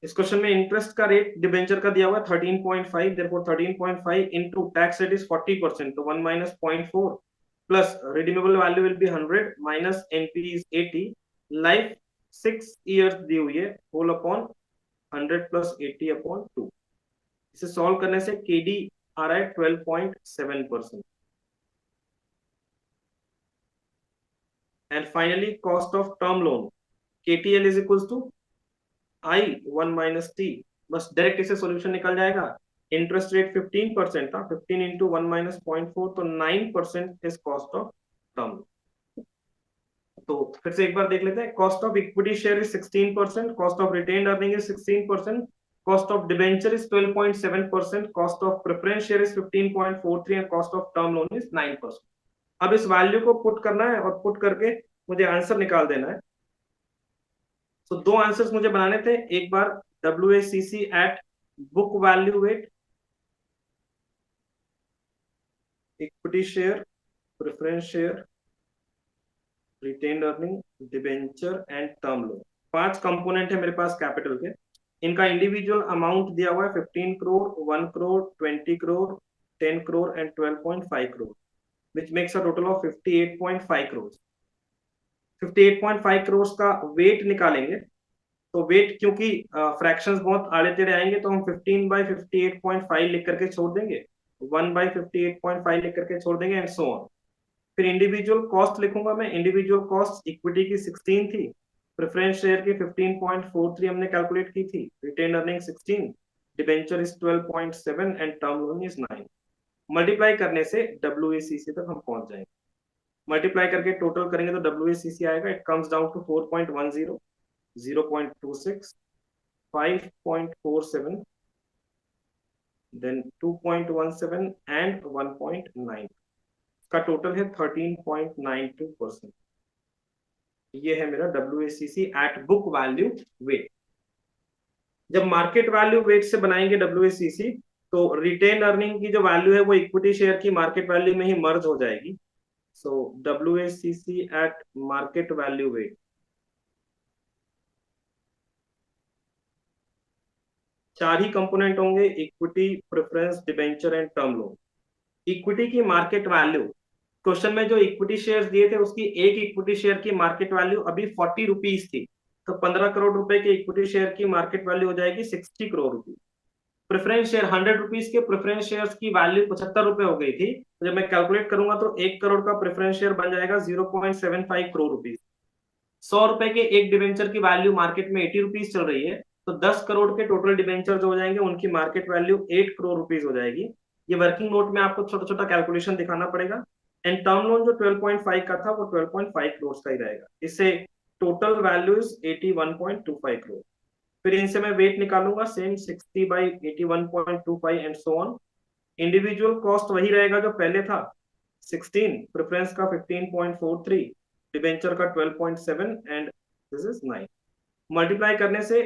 इस question में इंटरेस्ट का रेट डिबेंचर का दिया हुआ है 13.5, therefore 13.5 into tax rate is 40%, तो 1 minus 0.4 plus redeemable value will be 100 minus NP is 80, life 6 years दी हुई है, होल अपॉन 100 प्लस 80 अपॉन 2। इसे सॉल्व करने से केडी आ रहा है 12.7%। And finally cost of term loan KTL is equal to I 1 minus T, बस डायरेक्ट इसे सॉल्यूशन निकल जाएगा। इंटरेस्ट रेट 15% था, 15 इंटू 1 माइनस 0.4, तो 9% इज कॉस्ट ऑफ टर्म। तो फिर से एक बार देख लेते हैं, cost of equity share is 16%, cost of retained earning is 16%, cost of debenture is 12.7%, cost of preference share is 15.43 and cost of term loan is 9%. अब इस वैल्यू को पुट करना है और पुट करके मुझे आंसर निकाल देना है। तो दो आंसर्स मुझे बनाने थे, एक बार WACC at book value weight, equity share, preference share, retained earning, debenture and term loan. 5 component है मेरे पास कैपिटल के। इनका इंडिविजुअल अमाउंट दिया हुआ है 15 crore, 1 crore, 20 crore, 10 crore and 12.5 crore, which makes a total of 58.5 crores. 58.5 crores का वेट निकालेंगे, तो वेट क्योंकि फ्रैक्शंस बहुत आड़े टेढ़े आएंगे तो हम 15/58.5 लिख करके छोड़ देंगे, 1/58.5 लिख करके छोड़ देंगे एंड सो ऑन। फिर इंडिविजुअल कॉस्ट लिखूंगा मैं। इंडिविजुअल कॉस्ट इक्विटी की 16 थी, प्रेफरेंस शेयर की 15.43 हमने कैलकुलेट की थी, retain earning 16, debenture is 12.7 and term loan is 9। Multiply करने से WACC तक हम पहुंच जाएंगे। मल्टीप्लाई करके टोटल करेंगे तो WACC आएगा, it comes down to 4.10, 0.26, 5.47, then 2.17 and 1.9 का टोटल है 13.92%। ये है मेरा WACC at book value weight. जब मार्केट वैल्यू वेट से बनाएंगे WACC तो रिटेन अर्निंग की जो वैल्यू है वो इक्विटी शेयर की मार्केट वैल्यू में ही मर्ज हो जाएगी। So WACC at market value weight, चार ही कंपोनेंट होंगे, equity, preference, debenture and term loan. Equity की मार्केट वैल्यू, क्वेश्चन में जो इक्विटी शेयर्स दिए थे उसकी एक इक्विटी शेयर की मार्केट वैल्यू अभी 40 रुपीज थी, तो 15 करोड़ रुपए के इक्विटी शेयर की मार्केट वैल्यू हो जाएगी 60 करोड़ रुपए। प्रेफरेंस शेयर 100 रुपीज के प्रेफरेंस शेयर्स की वैल्यू 75 रुपए हो गई थी, तो जब मैं कैलकुलेट करूंगा तो 1 करोड़ का प्रेफरेंस शेयर बन जाएगा 0.75 करोड़ रुपीज। 100 रुपए के एक डिवेंचर की वैल्यू मार्केट में 80 रुपीज चल रही है, तो 10 करोड़ के टोटल डिवेंचर जो हो जाएंगे उनकी मार्केट वैल्यू 8 करोड़ रुपीज हो जाएगी। ये वर्किंग नोट में आपको छोटा छोटा कैलकुलेशन दिखाना पड़ेगा। एंड टर्म लोन जो 12.5 का था वो 12.5 करोड़ का ही रहेगा। इससे टोटल वैल्यू इज 81.25 करोड़। फिर इनसे मैं वेट निकालूंगा, same 60/81.25 and so on. Individual cost वही रहेगा जो पहले था, 16, प्रेफरेंस का 15.43, डिबेंचर का 12.7 एंड दिस इज 9। मल्टीप्लाई करने से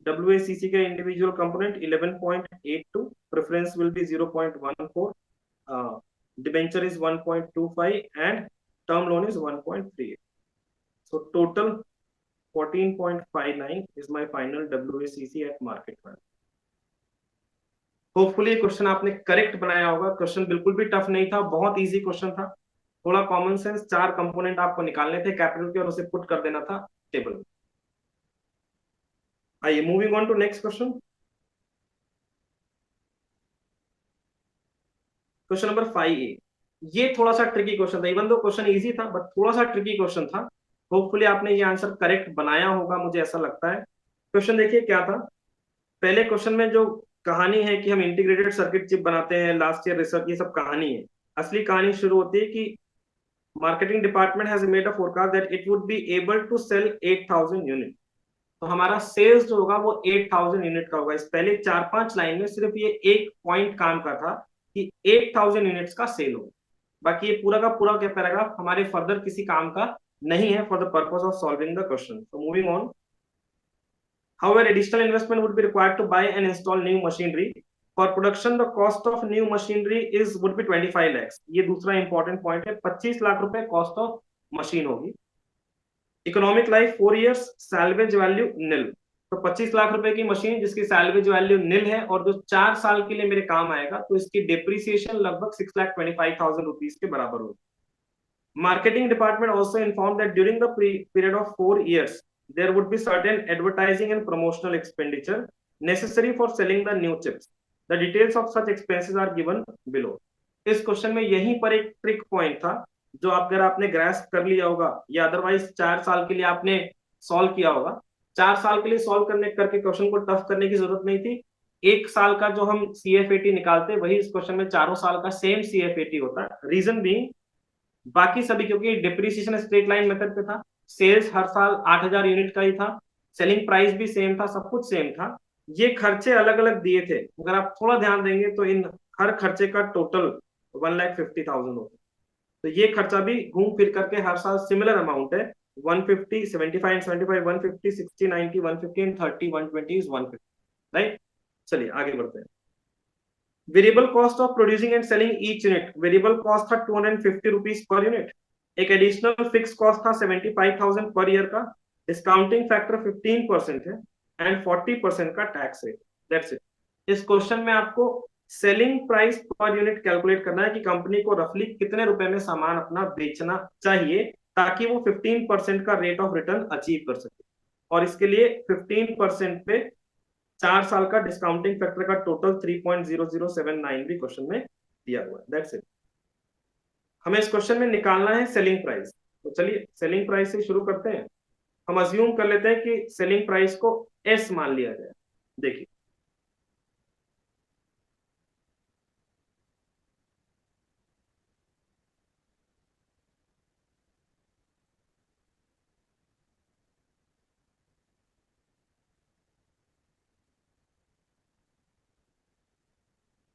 WACC के individual component 11.82, preference will be 0.14, debenture is 1.25 and term loan is 1.38। So total 14.59 is my final WACC at market value. Hopefully question आपने करेक्ट बनाया होगा। क्वेश्चन बिल्कुल भी टफ नहीं था, बहुत इजी क्वेश्चन था, थोड़ा कॉमन सेंस। 4 कंपोनेंट आपको निकालने थे कैपिटल के और उसे पुट कर देना था टेबल में। आइए moving on to next question. Question number 5A। ये थोड़ा सा ट्रिकी क्वेश्चन था, इवन दो क्वेश्चन इजी था बट थोड़ा सा ट्रिकी क्वेश्चन था। होपफुली आपने ये आंसर करेक्ट बनाया होगा, मुझे ऐसा लगता है। क्वेश्चन देखिए क्या था। पहले क्वेश्चन में जो कहानी है कि हम इंटीग्रेटेड सर्किट चिप बनाते हैं, लास्ट ईयर रिसर्च, ये सब कहानी है। असली कहानी शुरू होती है कि marketing department has made a forecast that it would be able to sell 8000 unit. तो हमारा सेल्स जो होगा वो 8000 यूनिट का होगा। इस पहले 4-5 लाइन में सिर्फ ये एक पॉइंट काम का था कि 8000 यूनिट्स का सेल हो। बाकी ये पूरा का पूरा क्या पैराग्राफ हमारे फर्दर किसी काम का नहीं है for the purpose of solving the question. So moving on. However, additional investment would be required to buy and install new machinery. For production, the cost of new machinery would be 25 lakhs. ये दूसरा important point है, 25 लाख रुपए cost of machine होगी। Economic life 4 years, salvage value nil. तो 25 लाख रुपए की machine जिसकी salvage value निल है और जो 4 साल के लिए मेरे काम आएगा, तो इसकी डिप्रिसिएशन लगभग 6,25,000 रुपीज के बराबर होगी। Marketing department also informed that during the period of 4 years, there would be certain advertising and promotional expenditure necessary for selling the new chips. The details of such expenses are given below. इस question में यहीं पर एक trick point था जो अगर आपने grasp कर लिया होगा या अदरवाइज 4 साल के लिए आपने सॉल्व किया होगा। 4 साल के लिए सॉल्व करके क्वेश्चन को टफ करने की जरूरत नहीं थी। 1 साल का जो हम CFAT निकालते वही इस क्वेश्चन में 4 साल का सेम CFAT होता है। रीजन भी बाकी सभी क्योंकि डिप्रिसिएशन स्ट्रेट लाइन मेथड पे था, सेल्स हर साल 8000 यूनिट का ही था, सेलिंग प्राइस भी सेम था, सब कुछ सेम था। ये खर्चे अलग अलग दिए थे, अगर आप थोड़ा ध्यान देंगे तो इन हर खर्चे का टोटल 1,50,000 होता है। तो ये खर्चा भी घूम फिर करके हर साल सिमिलर अमाउंट है, 150, 75 एंड 75, 150, 60, 90, 150 एंड 30, 120 इज 150, राइट। चलिए आगे बढ़ते हैं। Variable cost of producing and selling each unit, variable cost था 250 रुपीज पर यूनिट, एक एडिशनल फिक्स कॉस्ट था 75,000 पर ईयर का, डिस्काउंटिंग फैक्टर 15% है एंड 40% का टैक्स रेट, दैट्स इट। इस क्वेश्चन में आपको selling price per unit calculate करना है कि कंपनी को रफली कितने रुपए में सामान अपना बेचना चाहिए ताकि वो 15% का रेट ऑफ रिटर्न अचीव कर सके, और इसके लिए 15% पे 4 साल का डिस्काउंटिंग फैक्टर का टोटल 3.0079 भी क्वेश्चन में दिया हुआ है, दैट्स इट। हमें इस क्वेश्चन में निकालना है सेलिंग प्राइस। तो चलिए सेलिंग प्राइस से शुरू करते हैं। हम अज्यूम कर लेते हैं कि सेलिंग प्राइस को एस मान लिया जाए। देखिए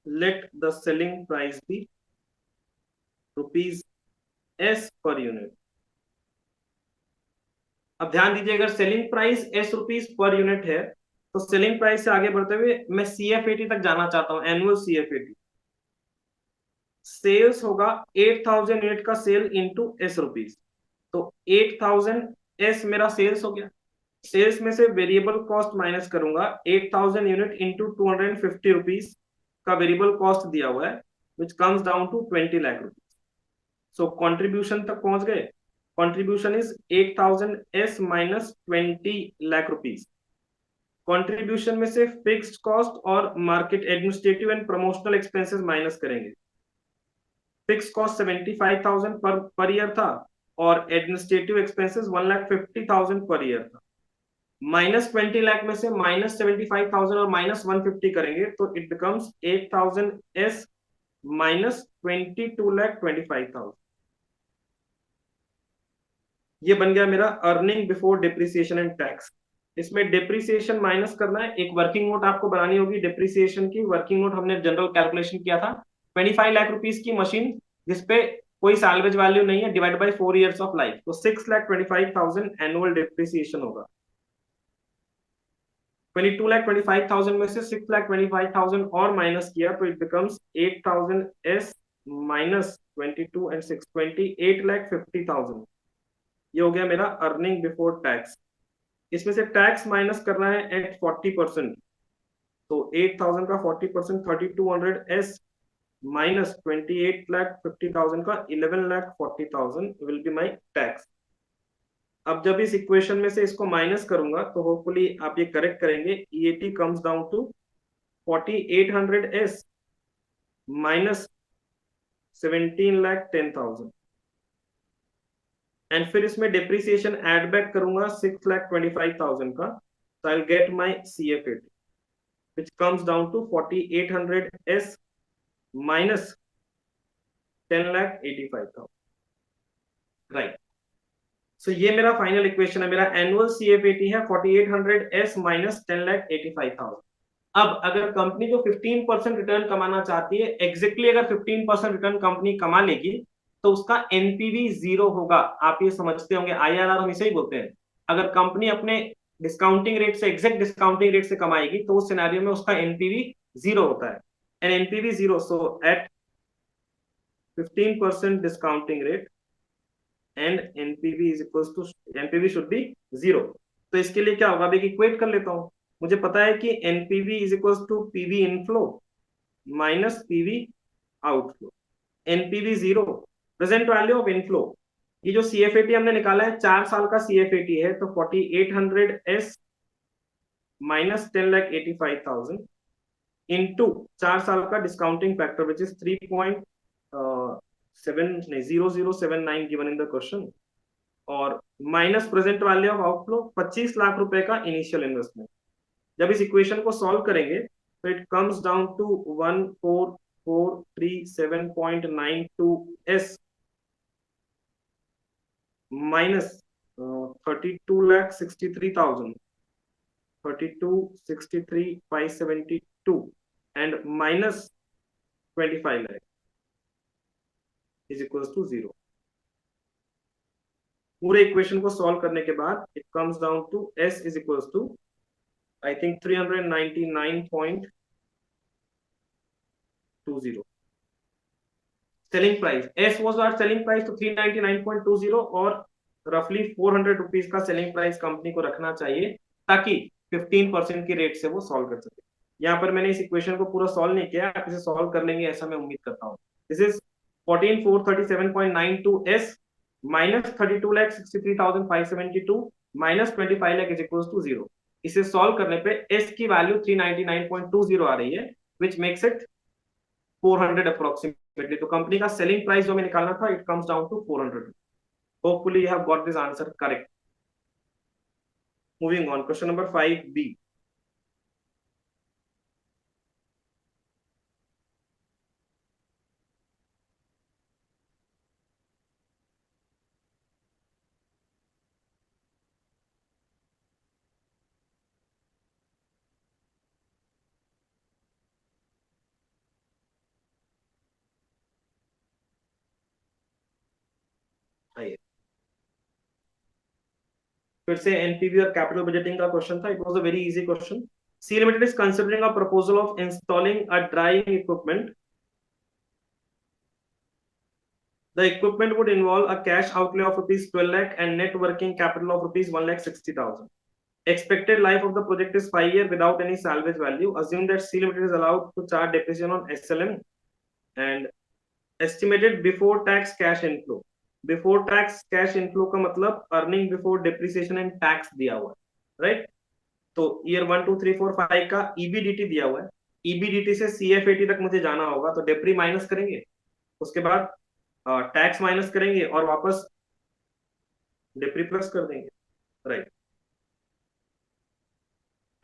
let the selling price be rupees S per unit. अब ध्यान दीजिए, अगर selling price S rupees per unit है तो सेलिंग प्राइस से आगे बढ़ते हुए मैं सीएफएटी तक जाना चाहता हूं, एनुअल सीएफएटी। सेल्स होगा 8,000 यूनिट का सेल इंटू एस रुपीज, तो 8,000 एस मेरा सेल्स हो गया। सेल्स में से वेरिएबल कॉस्ट माइनस करूंगा, 8,000 यूनिट इंटू 250 रुपीज का वेरिएबल कॉस्ट दिया हुआ है, which comes down to 20 lakh rupees. So contribution तक पहुंच गए। Contribution is 8,000 S minus 20 lakh rupees. Contribution में से फिक्स्ड कॉस्ट और market administrative and promotional expenses minus करेंगे। फिक्स कॉस्ट 75,000 पर ईयर था और एडमिनिस्ट्रेटिव एक्सपेंसेस 1,50,000 पर ईयर था। -20 लाख में से -75,000 और -150 करेंगे तो इट बिकम्स 8,000 एस -22,25,000। ये बन गया मेरा earning before depreciation and tax. इसमें डिप्रिसिएशन माइनस करना है, एक वर्किंग नोट आपको बनानी होगी डिप्रिसिएशन की। वर्किंग नोट हमने जनरल कैलकुलेशन किया था, 25 लाख रुपीज की मशीन जिसपे कोई सैल्वेज वैल्यू नहीं है, divide by 4 years of life, तो 6,25,000 एनुअल डिप्रिसिएशन होगा। 22,25,000 में से 6,25,000 और माइनस किया तो इट बिकम्स 8,000 एस -22 and 6 20 28,50,000। ये हो गया मेरा अर्निंग बिफोर टैक्स। इसमें से टैक्स माइनस करना है एट 40%, तो 8,000 का 40% 3,200 एस -28,50,000 का 11,40,000 विल बी माई टैक्स। अब जब इस इक्वेशन में से इसको माइनस करूंगा तो होपफुली आप ये करेक्ट करेंगे, EAT comes down to 4,800 S minus 17,10,000, and फिर इसमें डिप्रिसिएशन एड बैक करूंगा 6,25,000 का, तो I get my CFAT which comes down to 4,800 S minus 10,85,000, right. So ये मेरा फाइनल इक्वेशन है, मेरा एनुअल सीएफएटी है 4,800 S माइनस 10,85,000। अब अगर कंपनी जो 15% रिटर्न कमाना चाहती है, एग्जैक्टली अगर 15% रिटर्न कंपनी कमा लेगी तो उसका एनपीवी जीरो होगा। आप ये समझते होंगे, आईआरआर हम इसे ही बोलते हैं। अगर कंपनी अपने डिस्काउंटिंग रेट से, एग्जैक्ट डिस्काउंटिंग रेट से कमाएगी तो उस सिनेरियो में उसका एनपीवी जीरो होता है, and NPV zero, so at 15% discounting rate and NPV is equal to, NPV should be zero. तो इसके लिए क्या होगा, अभी इक्वेट कर लेता हूं। मुझे पता है कि NPV is equal to PV inflow minus PV outflow. NPV zero, present value of inflow. ये जो सीएफएटी हमने निकाला है 4 साल का सीएफएटी है, तो 4,800 एस -10,85,000 इंटू 4 साल का discounting factor which is 3.7 given in the question, और minus present value of outflow 25 lakh रुपए का इनिशियल इन्वेस्टमेंट। जब इस इक्वेशन को सॉल्व करेंगे तो it comes down to 1,4,437.92 S minus 32,63,000 32,63,572 and minus 25 lakh is equals to 0. पूरे इक्वेशन को सॉल्व करने के बाद it comes down to s is equals to I think 399.20. Selling price s was our selling price to 399.20 और रफली 400 rupees का selling price company को रखना चाहिए ताकि 15% की रेट से वो सॉल्व कर सके। यहाँ पर मैंने इस इक्वेशन को पूरा सॉल्व नहीं किया, आप इसे सॉल्व कर लेंगे ऐसा मैं उम्मीद करता हूँ। This is 14,437.92 s minus 32,63,572 minus 25 lakh is equals to 0। इसे सॉल्व करने पे s की वैल्यू 399.20 आ रही है which makes it 400 अप्रोक्सीमेटली। तो कंपनी का सेलिंग प्राइस जो हमें निकालना था it comes down to 400। Hopefully you have got this answer correct. Moving on, question number 5b। फिर से एनपीवी और कैपिटल बजटिंग का क्वेश्चन था। It was a very easy question. C limited is considering a proposal of installing a drying equipment. The equipment would involve a cash outlay of rupees 12 lakh and net working capital of rupees 1,60,000. Expected life of the project is 5 years without any salvage value. Assume that C Limited is allowed to charge depreciation on SLM and estimated before tax cash inflow। Before tax cash inflow का मतलब earning before depreciation and tax दिया हुआ है, right. तो year 1 2 3 4 5 का ईबीडीटी दिया हुआ है। ईबीडीटी से सीएफएटी तक मुझे जाना होगा, तो डेप्री माइनस करेंगे, उसके बाद टैक्स माइनस करेंगे और वापस डेप्री प्लस कर देंगे, right.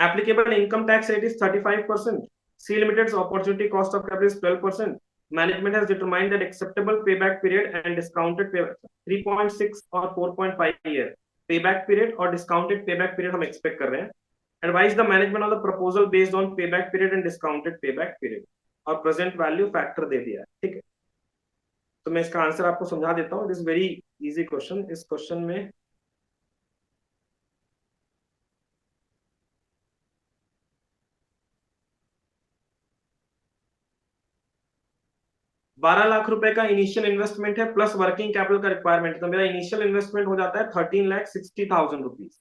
Applicable income tax rate is 35%. C Limited's opportunity cost of capital is 12%. Management has determined that acceptable payback period and discounted payback 3.6 और 4.5 year payback period और discounted payback period हम expect कर रहे हैं। Advise the management on the proposal based on payback period and discounted payback period और present value factor दे दिया है, ठीक है। तो मैं इसका आंसर आपको समझा देता हूँ। It is very easy question. इस क्वेश्चन में 12 लाख रुपए का इनिशियल इन्वेस्टमेंट है प्लस वर्किंग कैपिटल का रिक्वायरमेंट। तो मेरा इनिशियल इन्वेस्टमेंट हो जाता है 13,60,000 रुपीज।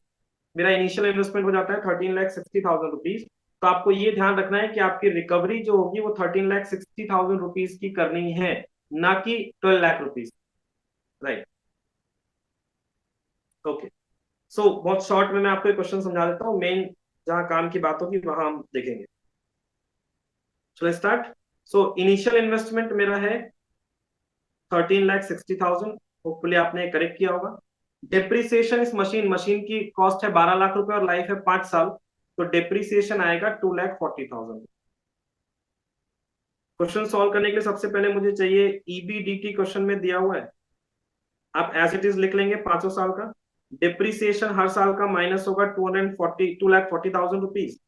मेरा इनिशियल इन्वेस्टमेंट हो जाता है 13,60,000 रुपीज। तो आपको ये ध्यान रखना है कि आपकी रिकवरी जो होगी वो 13,60,000 रुपीज की करनी है, ना कि 12 लाख रुपीज, राइट। ओके, सो बहुत शॉर्ट में मैं आपको क्वेश्चन समझा देता हूँ। मेन जहां काम की बात होगी वहां हम देखेंगे। चलो स्टार्ट। सो इनिशियल इन्वेस्टमेंट मेरा है 13,60,000। होपफुली आपने करेक्ट किया होगा। डेप्रिसिएशन इस मशीन की कॉस्ट है 12 लाख रुपए और लाइफ है 5 साल, तो डेप्रिसिएशन आएगा 2,40,000। क्वेश्चन सॉल्व करने के लिए सबसे पहले मुझे चाहिए ईबीडीटी। क्वेश्चन में दिया हुआ है, आप एज इट इज लिख लेंगे 500 साल का। डेप्रिसिएशन हर साल का माइनस होगा 2,40,000 रुपीज।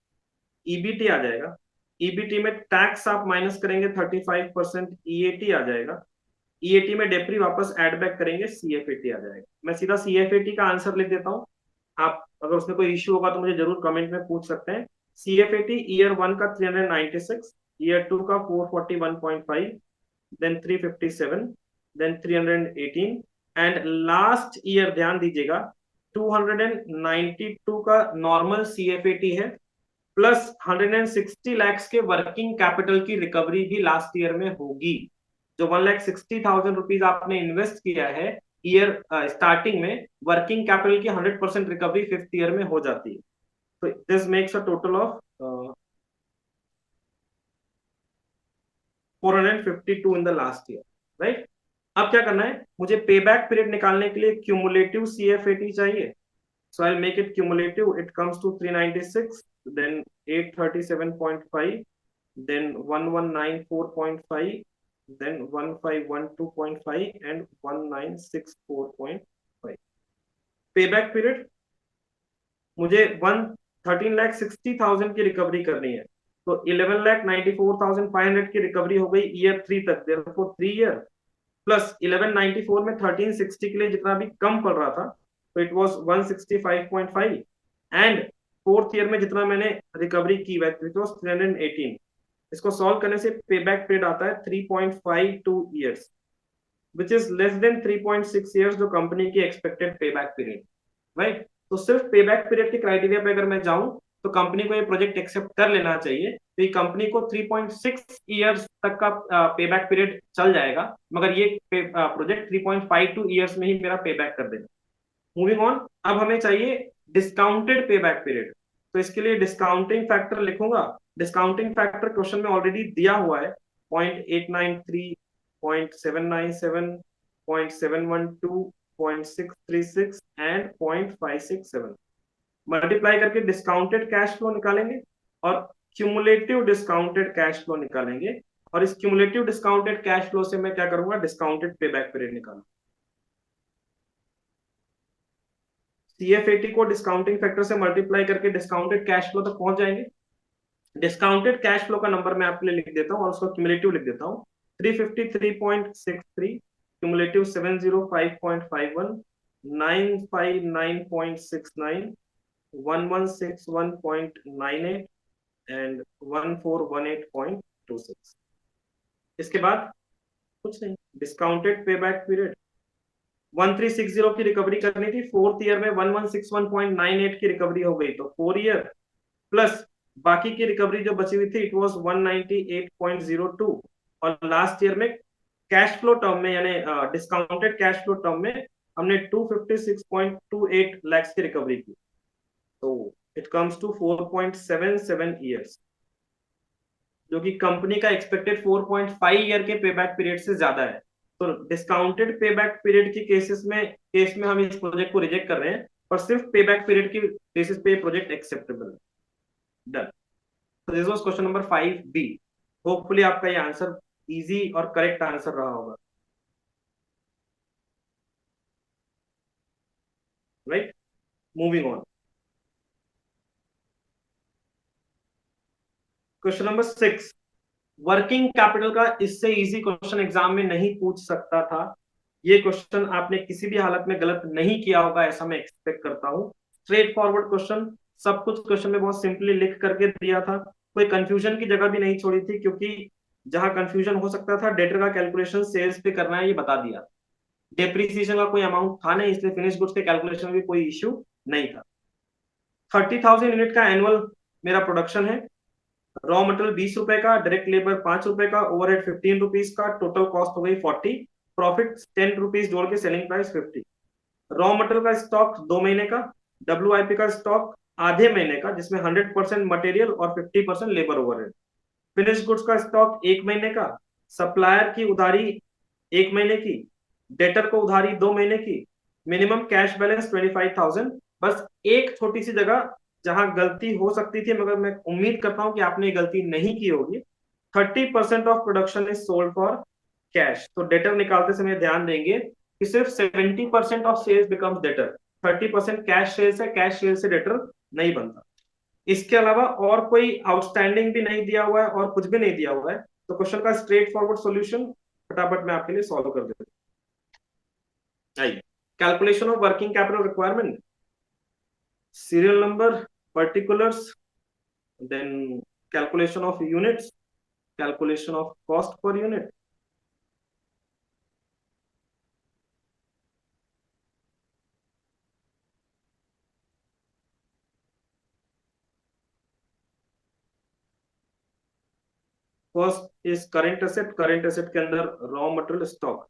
ईबीटी आ जाएगा। ईबीटी में टैक्स आप माइनस करेंगे 35%, ईएटी आ जाएगा। ईएटी में डेप्री वापस ऐड बैक करेंगे, सीएफएटी आ जाएगा। मैं सीधा सीएफएटी का आंसर लिख देता हूँ। आप अगर उसमें कोई इश्यू होगा तो मुझे जरूर कमेंट में पूछ सकते हैं। सीएफएटी ईयर 1 का 396, ईयर 2 का 441.5, then 357, then 318 and last year ध्यान दीजिएगा 292 का नॉर्मल सीएफएटी है, प्लस 160 लैक्स के वर्किंग कैपिटल की रिकवरी भी लास्ट ईयर में होगी। जो 1,60,000 रुपीज आपने इन्वेस्ट किया है ईयर स्टार्टिंग में, वर्किंग कैपिटल की 100% रिकवरी 5th ईयर में हो जाती है। तो this makes a total of 452 in the last year, right. अब क्या करना है, मुझे पे बैक पीरियड निकालने के लिए क्यूमुलेटिव सीएफएटी चाहिए। So I'll make it cumulative. It comes to 396, then 837.5, then 1194.5, then 1512.5 and 1964.5. Payback period मुझे 13,60,000 की रिकवरी करनी है, तो 11,94,500 की रिकवरी हो गई ईयर 3 तक, देयरफॉर 3 ईयर प्लस 1194 में 1360 के लिए जितना भी कम पड़ रहा था, तो it was 165.5, and fourth year में जितना मैंने रिकवरी की वह इट वाज 318। इसको सॉल्व करने से पे बैक पीरियड आता है 3.52 years, which is less than 3.6 years जो कंपनी की एक्सपेक्टेड पे बैक पीरियड, राइट। तो सिर्फ पे बैक पीरियड के क्राइटेरिया पे अगर मैं जाऊं तो कंपनी को ये प्रोजेक्ट एक्सेप्ट कर लेना चाहिए, तो ये कंपनी को 3.6 इयर्स तक का पे बैक पीरियड चल जाएगा, मगर ये प्रोजेक्ट 3.52 इयर्स में ही मेरा पे बैक कर देगा। मूविंग ऑन, अब हमें चाहिए डिस्काउंटेड पे बैक पीरियड, तो इसके लिए डिस्काउंटिंग फैक्टर लिखूंगा। डिस्काउंटिंग फैक्टर क्वेश्चन में ऑलरेडी दिया हुआ है, 0.893, 0.797, 0.712, 0.636 एंड 0.567 मल्टीप्लाई करके डिस्काउंटेड कैश फ्लो निकालेंगे और क्यूमुलेटिव डिस्काउंटेड कैश फ्लो निकालेंगे, और इस क्यूमुलेटिव डिस्काउंटेड कैश फ्लो से मैं क्या करूंगा, डिस्काउंटेड पे बैक पीरियड निकालूंगा। सीएफएटी को डिस्काउंटिंग फैक्टर से मल्टीप्लाई करके डिस्काउंटेड कैश फ्लो तक पहुंच जाएंगे। डिस्काउंटेड कैश फ्लो का नंबर मैं आपके लिए लिख देता हूं और उसको क्यूमुलेटिव लिख देता हूं, 353.63, क्यूमुलेटिव 705.51, 959.69, 1161.98 एंड 1418.26। इसके बाद कुछ नहीं, डिस्काउंटेड पे बैक पीरियड 1360 की रिकवरी करनी थी, फोर्थ ईयर में 1161.98 की रिकवरी हो गई, तो 4 ईयर प्लस बाकी की रिकवरी जो बची हुई थी इट वाज 198.02, और लास्ट ईयर में कैश फ्लो टर्म में यानी डिस्काउंटेड कैश फ्लो टर्म में हमने 256.28 लाख की रिकवरी की, तो इट कम्स टू 4.77 ईयर्स, जो कि कंपनी का एक्सपेक्टेड 4.5 ईयर के पे बैक पीरियड से ज्यादा है। तो डिस्काउंटेड पे बैक पीरियड की केस में हम इस प्रोजेक्ट को रिजेक्ट कर रहे हैं, और सिर्फ पे बैक पीरियड की बेसिस पे प्रोजेक्ट एक्सेप्टेबल है। Done. So this was question number 5B. Hopefully आपका ये आंसर इजी और करेक्ट आंसर रहा होगा, right. Moving on, question number 6। Working capital का इससे इजी क्वेश्चन एग्जाम में नहीं पूछ सकता था, ये क्वेश्चन आपने किसी भी हालत में गलत नहीं किया होगा ऐसा मैं एक्सपेक्ट करता हूँ। स्ट्रेट फॉरवर्ड क्वेश्चन, सब कुछ क्वेश्चन में बहुत सिंपली लिख करके दिया था, कोई कंफ्यूजन की जगह भी नहीं छोड़ी थी, क्योंकि जहां कंफ्यूजन हो सकता था डेटर का कैलकुलेशन सेल्स पे करना है ये बता दिया, डेप्रीसिएशन का कोई अमाउंट था नहीं, इसलिए फिनिश गुड्स के कैलकुलेशन में भी कोई इश्यू नहीं था। 30,000 यूनिट का एनुअल मेरा प्रोडक्शन है, रॉ मटेरियल 20 रुपए का, डायरेक्ट लेबर 5 रुपए का, ओवरहेड 15 रुपीज का, टोटल कॉस्ट हो गई 40, प्रॉफिट 10 रुपीज जोड़ के सेलिंग प्राइस 50। रॉ मटेरियल का स्टॉक 2 महीने का, डब्ल्यूआईपी का स्टॉक आधे महीने का जिसमें 100% मटेरियल और 50% लेबर ओवरहेड, फिनिश गुड्स का स्टॉक 1 महीने का, सप्लायर की उधारी 1 महीने की, डेटर को उधारी 2 महीने की, मिनिमम कैश बैलेंस 25,000। बस एक छोटी सी जगह जहां गलती हो सकती थी, मगर मैं उम्मीद करता हूं कि आपने गलती नहीं की होगी, 30% of production is sold for cash, तो डेटर निकालते समय ध्यान देंगे कि सिर्फ 70% of sales becomes debtor, 30% cash sales है, कैश सेल्स से डेटर नहीं बनता। इसके अलावा और कोई आउटस्टैंडिंग भी नहीं दिया हुआ है और कुछ भी नहीं दिया हुआ है, तो क्वेश्चन का स्ट्रेट फॉरवर्ड सॉल्यूशन फटाफट मैं आपके लिए सॉल्व कर देता हूं। आइए, calculation of working capital requirement, serial number, particulars, then calculation of units, calculation of cost per unit. First is current asset, current asset के अंदर रॉ मटेरियल स्टॉक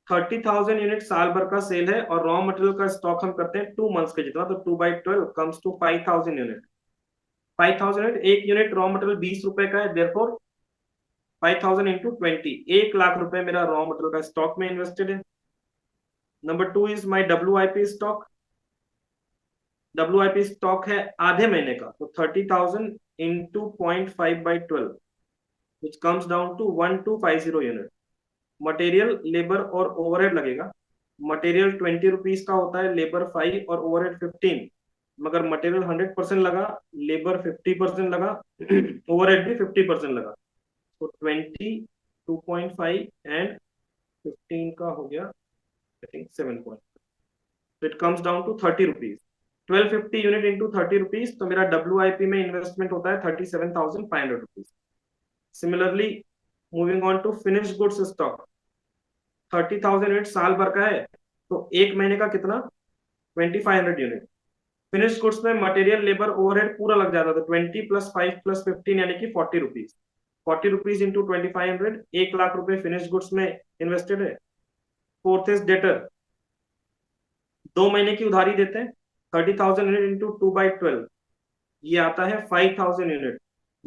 30,000 यूनिट साल भर का सेल है, और रॉ मटेरियल का स्टॉक हम करते हैं 2 मंथ्स के जितना, तो 2/12 कम्स टू 5,000 यूनिट। 5,000 यूनिट, एक यूनिट रॉ मटेरियल 20 रुपए का है, देयरफॉर 5,000 इंटू 20, 1 लाख रुपए मेरा रॉ मटेरियल का स्टॉक में इन्वेस्टेड है। Number 2 is my WIP stock, WIP stock है आधे महीने का, तो 30,000 into 0.5/12 which comes down to 1250 unit. Material, labour और ओवरहेड लगेगा, मटेरियल 20 रुपीज का होता है, लेबर 5 और ओवरहेड 15, मगर मटेरियल 100% लगा, लेबर 50% लगा, ओवरहेड भी 50% लगा। तो 22.5 एंड 15 का हो गया I think 7 point. It comes down to 30 rupees. 1250 unit into 30 rupees, तो मेरा WIP में इन्वेस्टमेंट होता है 37,500 rupees. Similarly moving on to finish goods stock, 30,000 unit साल भर का है, तो एक महीने का कितना, 2500 यूनिट। फिनिश गुड्स में मटेरियल लेबर ओवरहेड पूरा लग जाता था, 20 + 5 + 15 यानी कि 40 रुपीज। 40 रुपीज इंटू 2500, 1 लाख रुपए फिनिश गुड्स में इन्वेस्टेड है। फोर्थ इज डेटर, 2 महीने की उधारी देते हैं, 30,000 यूनिट इंटू 2/12, ये आता है 5,000 यूनिट।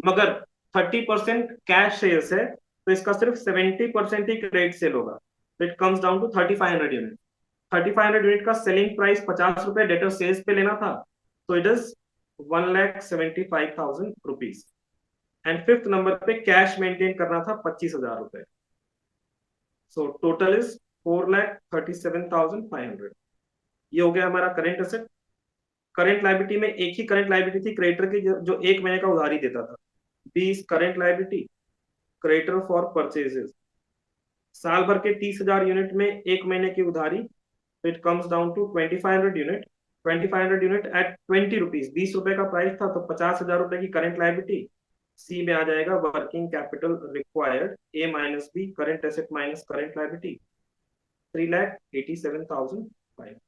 मगर 30% कैश सेल्स है, तो इसका सिर्फ 70% ही क्रेडिट सेल होगा, तो it comes down to 3500 unit. 3500 unit का सेलिंग प्राइस 50 रुपए डेटर सेल्स पे लेना था, तो it is 1,75,000 rupees. And fifth number पे कैश मेंटेन करना था 25,000 रुपए। So total is 4,37,500। ये हो गया हमारा करेंट एसेट। करंट लायबिलिटी में एक ही करंट लायबिलिटी थी क्रेडिटर की, जो 1 महीने का उधारी देता था। 20 current liability, creditor for purchases, साल भर के 30,000 यूनिट में 1 महीने की उधारी, तो it comes down to 2500 unit. 2500 unit at 20 rupees, 20 रुपए का प्राइस था, तो 50,000 रुपए की करंट लायबिलिटी। सी में आ जाएगा working capital required, A - B, current asset minus current liability, 3,87,500।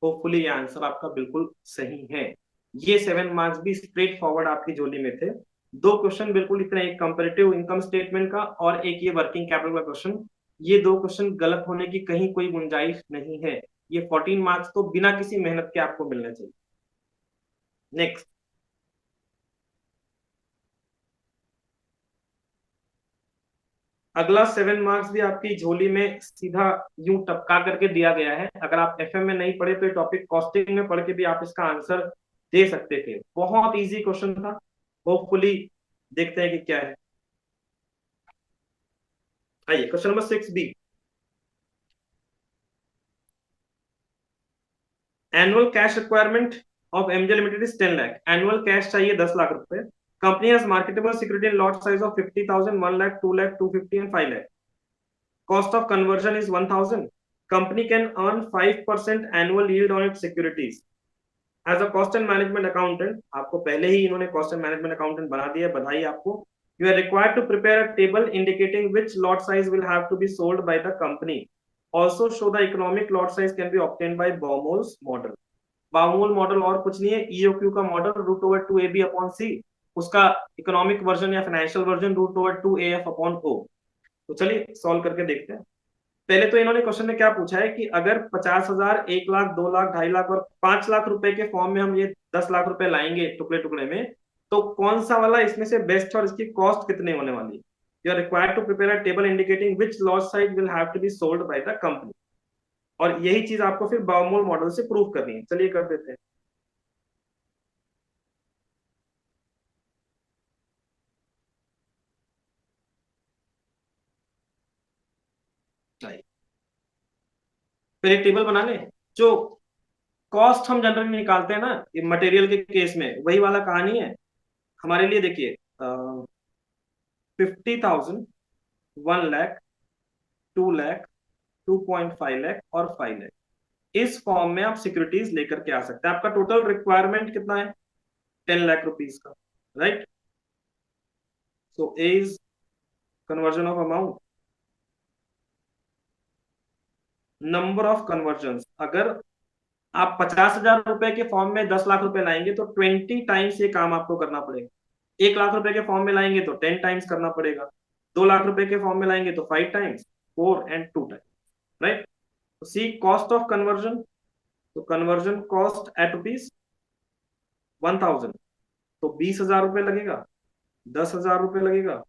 Hopefully ये आंसर आपका बिल्कुल सही है। ये 7 मार्क्स भी स्ट्रेट फॉरवर्ड आपकी झोली में थे। दो क्वेश्चन बिल्कुल इतने, एक कंपेरेटिव इनकम स्टेटमेंट का और एक ये वर्किंग कैपिटल का क्वेश्चन। ये दो क्वेश्चन गलत होने की कहीं कोई गुंजाइश नहीं है। ये 14 मार्क्स तो बिना किसी मेहनत के आपको मिलने चाहिए। नेक्स्ट, अगला 7 मार्क्स भी आपकी झोली में सीधा यूं टपका करके दिया गया है। अगर आप FM में नहीं पढ़े तो ये टॉपिक कॉस्टिंग में पढ़ के भी आप इसका आंसर दे सकते थे। बहुत इजी क्वेश्चन था। होपफुली देखते हैं कि क्या है। आइए question number 6B। Annual cash requirement of MJ limited is 10 lakh. Annual cash चाहिए 10 लाख रुपए। Company has marketable security in lot size of 50,000, 1 lakh, 2 lakh, 250 and 5 lakh. Cost of conversion is 1,000. Company can earn 5% annual yield on its securities. As a cost and management accountant, आपको पहले ही इन्होंने cost and management accountant बना दिया, बधाई आपको। You are required to prepare a table indicating which lot size will have to be sold by the company. Also show the economic lot size can be obtained by Baumol's model. Baumol model और कुछ नहीं है, EOQ का model √2AB/C, उसका economic version या financial version √2AF/O। तो चलिए solve करके देखते हैं। पहले तो इन्होंने क्वेश्चन में क्या पूछा है कि अगर 50,000, 1 लाख, 2 लाख, 2.5 लाख और 5 लाख रुपए के फॉर्म में हम ये 10 लाख रुपए लाएंगे टुकड़े टुकड़े में, तो कौन सा वाला इसमें से बेस्ट और इसकी कॉस्ट कितने होने वाली है। You are required to prepare a table indicating which lot size will have to be sold by the company. और यही चीज आपको फिर बाउमोल मॉडल से प्रूव करनी है। चलिए कर देते हैं। फिर एक टेबल बना ले, जो कॉस्ट हम जनरली निकालते हैं ना ये मटेरियल के केस में, वही वाला कहानी है हमारे लिए। देखिए 50,000, 1 लाख, 2 लाख, 2.5 लाख और 5 लाख, इस फॉर्म में आप सिक्योरिटीज लेकर के आ सकते हैं। आपका टोटल रिक्वायरमेंट कितना है, 10 लाख रुपीज का, right. So A is conversion of amount, number of conversion. अगर आप 50,000 रुपए के फॉर्म में 10 लाख रुपए लाएंगे तो 20 टाइम्स ये काम आपको करना पड़ेगा। 1 लाख रुपए के फॉर्म में लाएंगे तो 10 टाइम्स करना पड़ेगा। 2 लाख रुपए के फॉर्म में लाएंगे तो 5 times, 4 and 2 times, right. C cost of conversion, तो कन्वर्जन कॉस्ट एट ₹1,000, तो 20,000 रुपए लगेगा, 10,000 रुपए लगेगा,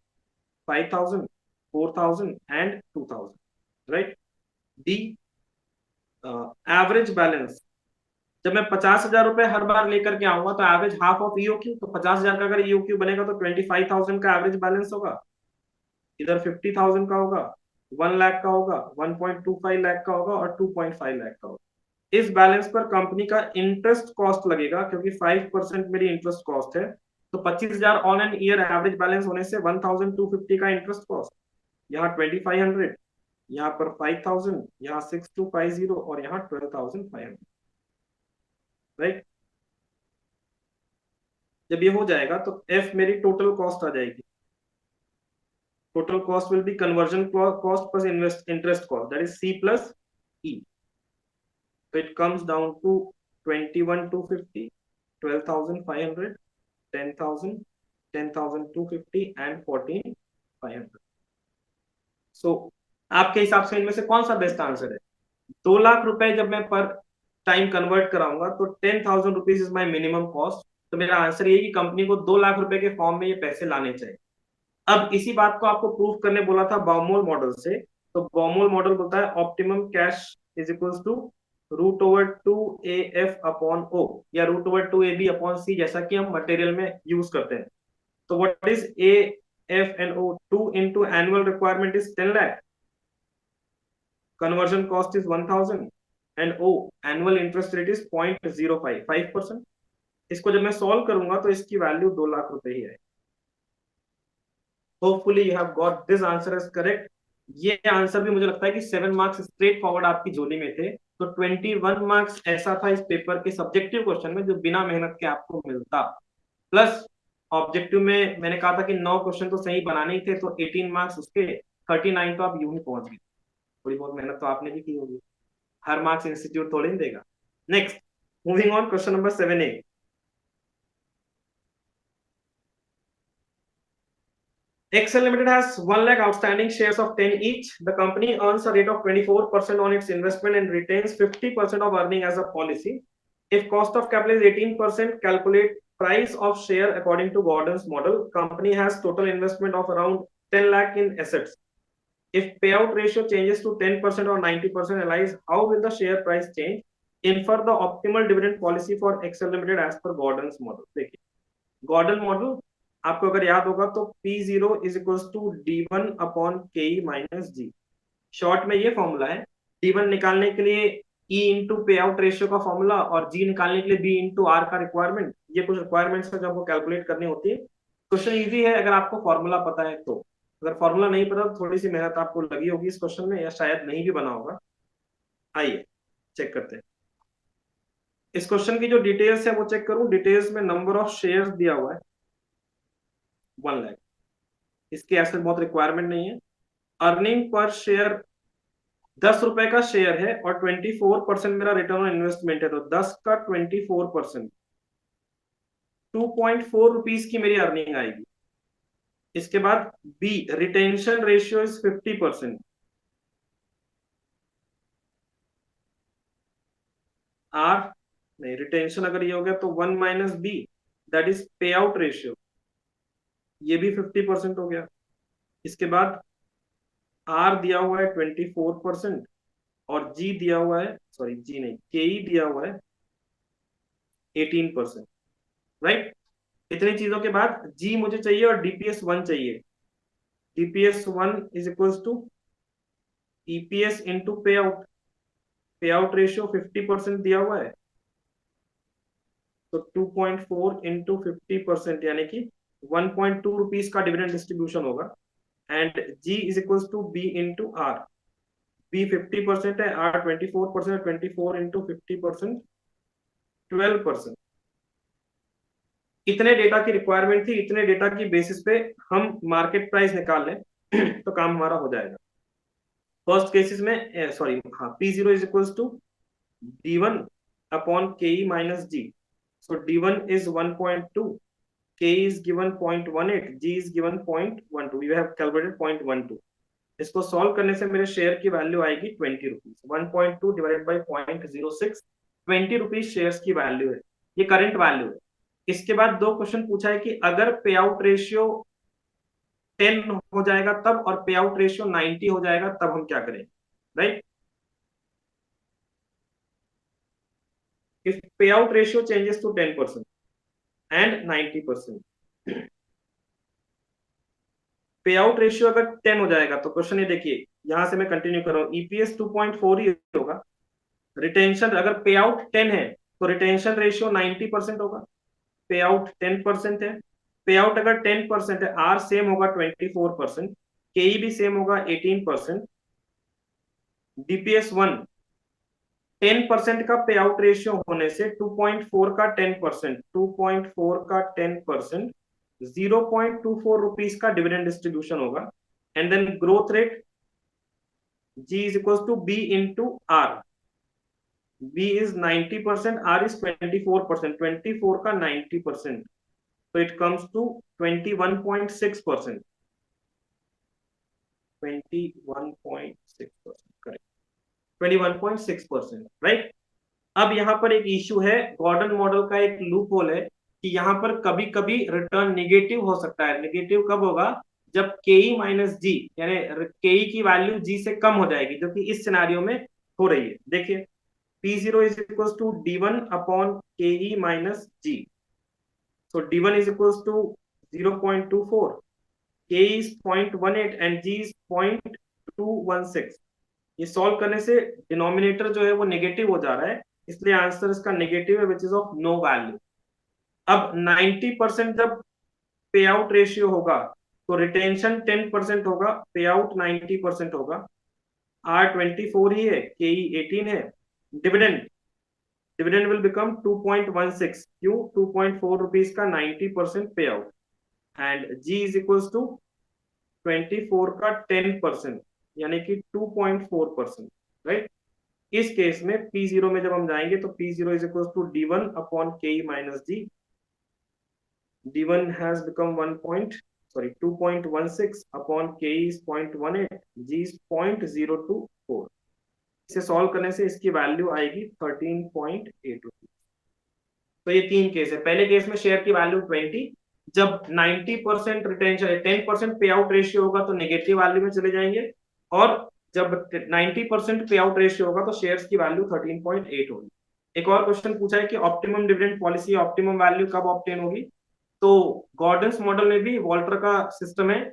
5,000, 4,000 and 2,000, right. D average balance, जब मैं 50,000 रुपए हर बार लेकर के आऊंगा तो एवरेज हाफ ऑफ ईओक्यू, तो 50,000 का अगर ईओक्यू बनेगा तो 25,000 का एवरेज बैलेंस होगा। इधर 50,000 का होगा, 1 लाख का होगा, 1.25 लाख का होगा और 2.5 लाख का होगा। इस बैलेंस पर कंपनी का इंटरेस्ट कॉस्ट लगेगा, क्योंकि 5% मेरी इंटरेस्ट कॉस्ट है। तो 25,000 on an year average balance होने से 1,250 का इंटरेस्ट कॉस्ट, यहाँ 2,500, यहाँ पर 5,000, यहाँ 6,250 और यहाँ 12,500, राइट। जब ये हो जाएगा तो एफ मेरी टोटल कॉस्ट आ जाएगी। Total cost will be conversion cost plus invest interest cost, that is C plus E. So it comes down to 21,250, 12,500, 10,000, 10,250 and 14,500. So आपके हिसाब से इनमें से कौन सा बेस्ट आंसर है? 2 लाख रुपए जब मैं पर टाइम कन्वर्ट कराऊंगा तो 10,000 rupees is my minimum cost. तो मेरा आंसर ये कि कंपनी को 2 लाख रुपए के फॉर्म में ये पैसे लाने चाहिए। अब इसी बात को आपको प्रूफ करने बोला था बाउमोल मॉडल से। तो बाउमोल मॉडल बोलता है optimum cash is equals to root over 2AF upon O या रूट ओवर 2AB अपॉन सी, जैसा कि हम मटेरियल में यूज करते हैं। तो what is AF and O? 2 into annual requirement is 10 lakh, conversion cost is 1,000 and O annual interest rate is 0.05 5%। इसको जब मैं सॉल्व करूंगा तो इसकी वैल्यू 2 लाख रुपए ही है। Hopefully you have got this answer is correct. ये आंसर भी मुझे लगता है कि 7 मार्क्स स्ट्रेट फॉरवर्ड आपकी झोली में थे। तो 21 मार्क्स ऐसा था इस पेपर के सब्जेक्टिव क्वेश्चन में जो बिना मेहनत के आपको मिलता। प्लस ऑब्जेक्टिव में मैंने कहा था कि 9 क्वेश्चन तो सही बनाने ही थे, तो 18 मार्क्स उसके, 39 तो आप यूं ही पहुंच गए। थोड़ी बहुत मेहनत तो आपने भी की होगी, हर मार्क्स इंस्टीट्यूट थोड़ी नहीं देगा। Next, moving on, question number 7A। Excel Limited has 1 lakh outstanding shares of 10 each. The company earns a rate of 24% on its investment and retains 50% of earning as a policy. If cost of capital is 18%, calculate price of share according to Gordon's model. Company has total investment of around 10 lakh in assets. If payout ratio changes to 10% or 90%, analyze how will the share price change. Infer the optimal dividend policy for Excel Limited as per Gordon's model. देखिए, Gordon model आपको अगर याद होगा तो P0 is equal to D1 upon KE minus G। Short में ये formula है। D1 निकालने के लिए E into pay out ratio का फॉर्मूला और G निकालने के लिए B इंटू R का रिक्वायरमेंट। ये कुछ रिक्वायरमेंट्स है जो आपको कैलकुलेट करनी होती है। क्वेश्चन इजी है अगर आपको फॉर्मूला पता है तो। अगर फॉर्मूला नहीं पता तो थोड़ी सी मेहनत आपको लगी होगी इस क्वेश्चन में, या शायद नहीं भी बना होगा। आइए चेक करते हैं इस क्वेश्चन की जो डिटेल्स है वो चेक करूं। डिटेल्स में नंबर ऑफ शेयर्स दिया हुआ है 1 लाख। इसकी ऐसे बहुत रिक्वायरमेंट नहीं है। अर्निंग पर शेयर 10 रुपए का शेयर है और 24% मेरा रिटर्न ऑन इन्वेस्टमेंट है। तो 10 का 24%, 2.4 रुपीज की मेरी अर्निंग आएगी। इसके बाद B, retention ratio is 50%। R नहीं, रिटेंशन अगर ये हो गया तो 1 minus B, that is pay out ratio, ये भी 50% हो गया। इसके बाद आर दिया हुआ है 24% और जी दिया हुआ है, सॉरी जी नहीं, के ई दिया हुआ है 18%, राइट। इतनी चीजों के बाद जी मुझे चाहिए और DPS1 चाहिए। DPS1 is equals to EPS into pay out. Pay out ratio 50% दिया हुआ है, तो 2.4 इंटू 50% यानी कि 1.2 रुपीज का डिविडेंड डिस्ट्रीब्यूशन होगा। And G is equals to B into R. B 50% है, आर 24%, 24 इंटू 50%, 12%। इतने डेटा की रिक्वायरमेंट थी, इतने डेटा की बेसिस पे हम मार्केट प्राइस निकाल लें तो काम हमारा हो जाएगा। फर्स्ट केसेस में सॉरी हाँ, P0 is equals to D1 upon KE minus G। So D1 is 1.2, KE is given 0.18, G is given 0.12, we have calculated 0.12। इसको सॉल्व करने से मेरे शेयर की वैल्यू आएगी 20 rupees. 1.2 divided by 0.06, 20 rupees share की value है। ये करंट वैल्यू है। इसके बाद दो क्वेश्चन पूछा है कि अगर पे आउट रेशियो 10 हो जाएगा तब, और पे आउट रेशियो 90 हो जाएगा तब हम क्या करें, right. If pay out ratio changes to 10% and 90%, pay out ratio अगर 10 हो जाएगा तो क्वेश्चन ये देखिए, यहां से मैं कंटिन्यू कर रहा हूं, EPS 2.4 ही होगा। रिटेंशन अगर पे आउट 10 है तो रिटेंशन रेशियो 90% होगा। पे आउट 10% है, पे आउट अगर 10% है, आर सेम होगा 24%, केई भी सेम होगा 18%, डीपीएस 1 10% का पे आउट रेशियो होने से 2.4 का 10%, 2.4 का 10%, 0.24 रुपीज का डिविडेंड डिस्ट्रीब्यूशन होगा। And then growth rate G is equal to B into R. B is 90%, R is 24%, 24 का 90%, तो it comes to 21.6%, 21.6%, correct, 21.6%, right. अब यहाँ पर एक इश्यू है, गॉर्डन मॉडल का एक लूप होल है कि यहाँ पर कभी कभी रिटर्न निगेटिव हो सकता है। निगेटिव कब होगा? जब के माइनस जी, यानी के की वैल्यू जी से कम हो जाएगी, जो कि इस सिनारियो में हो रही है। देखिए P0 is equal to D1 upon K minus G, so D1 is equal to 0.24, K is 0.18 and G is 0.216। ये सॉल्व करने से डिनोमिनेटर जो है वो नेगेटिव हो जा रहा है, इसलिए आंसर इसका नेगेटिव है, which is of no value. अब 90% जब पे आउट रेशियो होगा तो रिटेंशन 10% होगा, पे आउट 90% होगा। आर 24 ही है, के 18 है। डिविडेंड डिविडेंड विल बिकम 2.16, क्यों? 2.4 रुपीज का 90% pay out, and G is equal to 24 का 10%, यानी कि 2.4%, राइट। इस केस में P0 में जब हम जाएंगे तो P0 is equal to D1 upon K minus G. D1 has become 2.16 upon K is 0.18, G is 0.024। इसे सॉल्व करने से इसकी वैल्यू आएगी 13.8 रुपीज। तो ये तीन केस है। पहले केस में शेयर की वैल्यू 20, जब 90% रिटेंशन 10% पे आउट रेशियो होगा तो नेगेटिव वैल्यू में चले जाएंगे, और जब 90% पे आउट रेशियो होगा तो शेयर्स की वैल्यू 13.8 होगी। एक और क्वेश्चन पूछा है कि optimum dividend policy optimum value कब ऑब्टेन होगी। तो गॉर्डन्स मॉडल में भी वॉल्टर का सिस्टम है,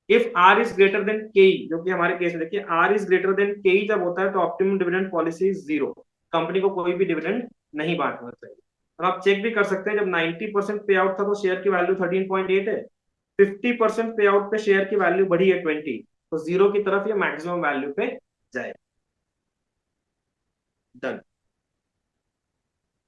if R is greater than K, जो कि हमारे केस में देखिए आर इज ग्रेटर देन के जब होता है तो optimum dividend policy is 0, company को कोई भी डिविडेंड नहीं बांटना चाहिए। और आप चेक भी कर सकते हैं, जब 90% पे आउट था तो शेयर की वैल्यू 13.8 है, 50% पे आउट पे शेयर की वैल्यू बढ़ी है 20, तो जीरो की तरफ ये मैक्सिमम वैल्यू पे जाए। Done.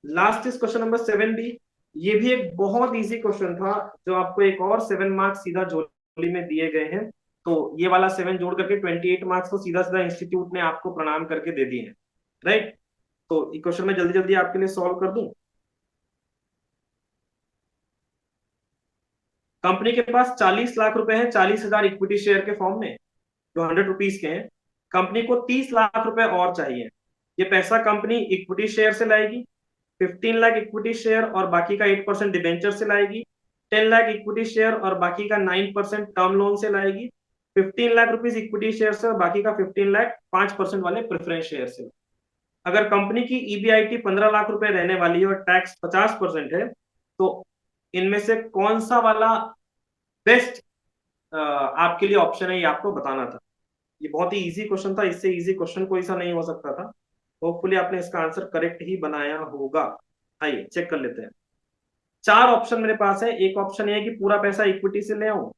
Last is question number 7B। ये भी एक बहुत इजी क्वेश्चन था, जो आपको एक और 7 मार्क्स सीधा झोली में दिए गए हैं। तो ये वाला 7 जोड़ करके 28 मार्क्स तो सीधा सीधा इंस्टीट्यूट ने आपको प्रणाम करके दे दिए हैं, राइट। तो ये क्वेश्चन मैं जल्दी जल्दी आपके लिए सॉल्व कर दूं। कंपनी के पास 40 लाख रुपए हैं 40,000 इक्विटी शेयर के फॉर्म में, जो 100 रुपीज के हैं। कंपनी को 30 लाख रुपए और चाहिए। ये पैसा कंपनी इक्विटी शेयर से लाएगी, 15 लाख इक्विटी शेयर और बाकी का 8% डिबेंचर से लाएगी, 10 लाख इक्विटी शेयर और बाकी का 9% टर्म लोन से लाएगी, 15 लाख रुपीज इक्विटी शेयर से और बाकी का 15 लाख 5% वाले प्रेफरेंस शेयर से। अगर कंपनी की ईबीआईटी 15 लाख रुपए रहने वाली है और टैक्स 50% है, तो इनमें से कौन सा वाला बेस्ट आपके लिए ऑप्शन है, ये आपको बताना था। ये बहुत ही इजी क्वेश्चन था, इससे इजी क्वेश्चन कोई सा नहीं हो सकता था। होपफुली आपने इसका आंसर करेक्ट ही बनाया होगा। आइए चेक कर लेते हैं। चार ऑप्शन मेरे पास है। एक ऑप्शन ये है कि पूरा पैसा इक्विटी से ले आऊं,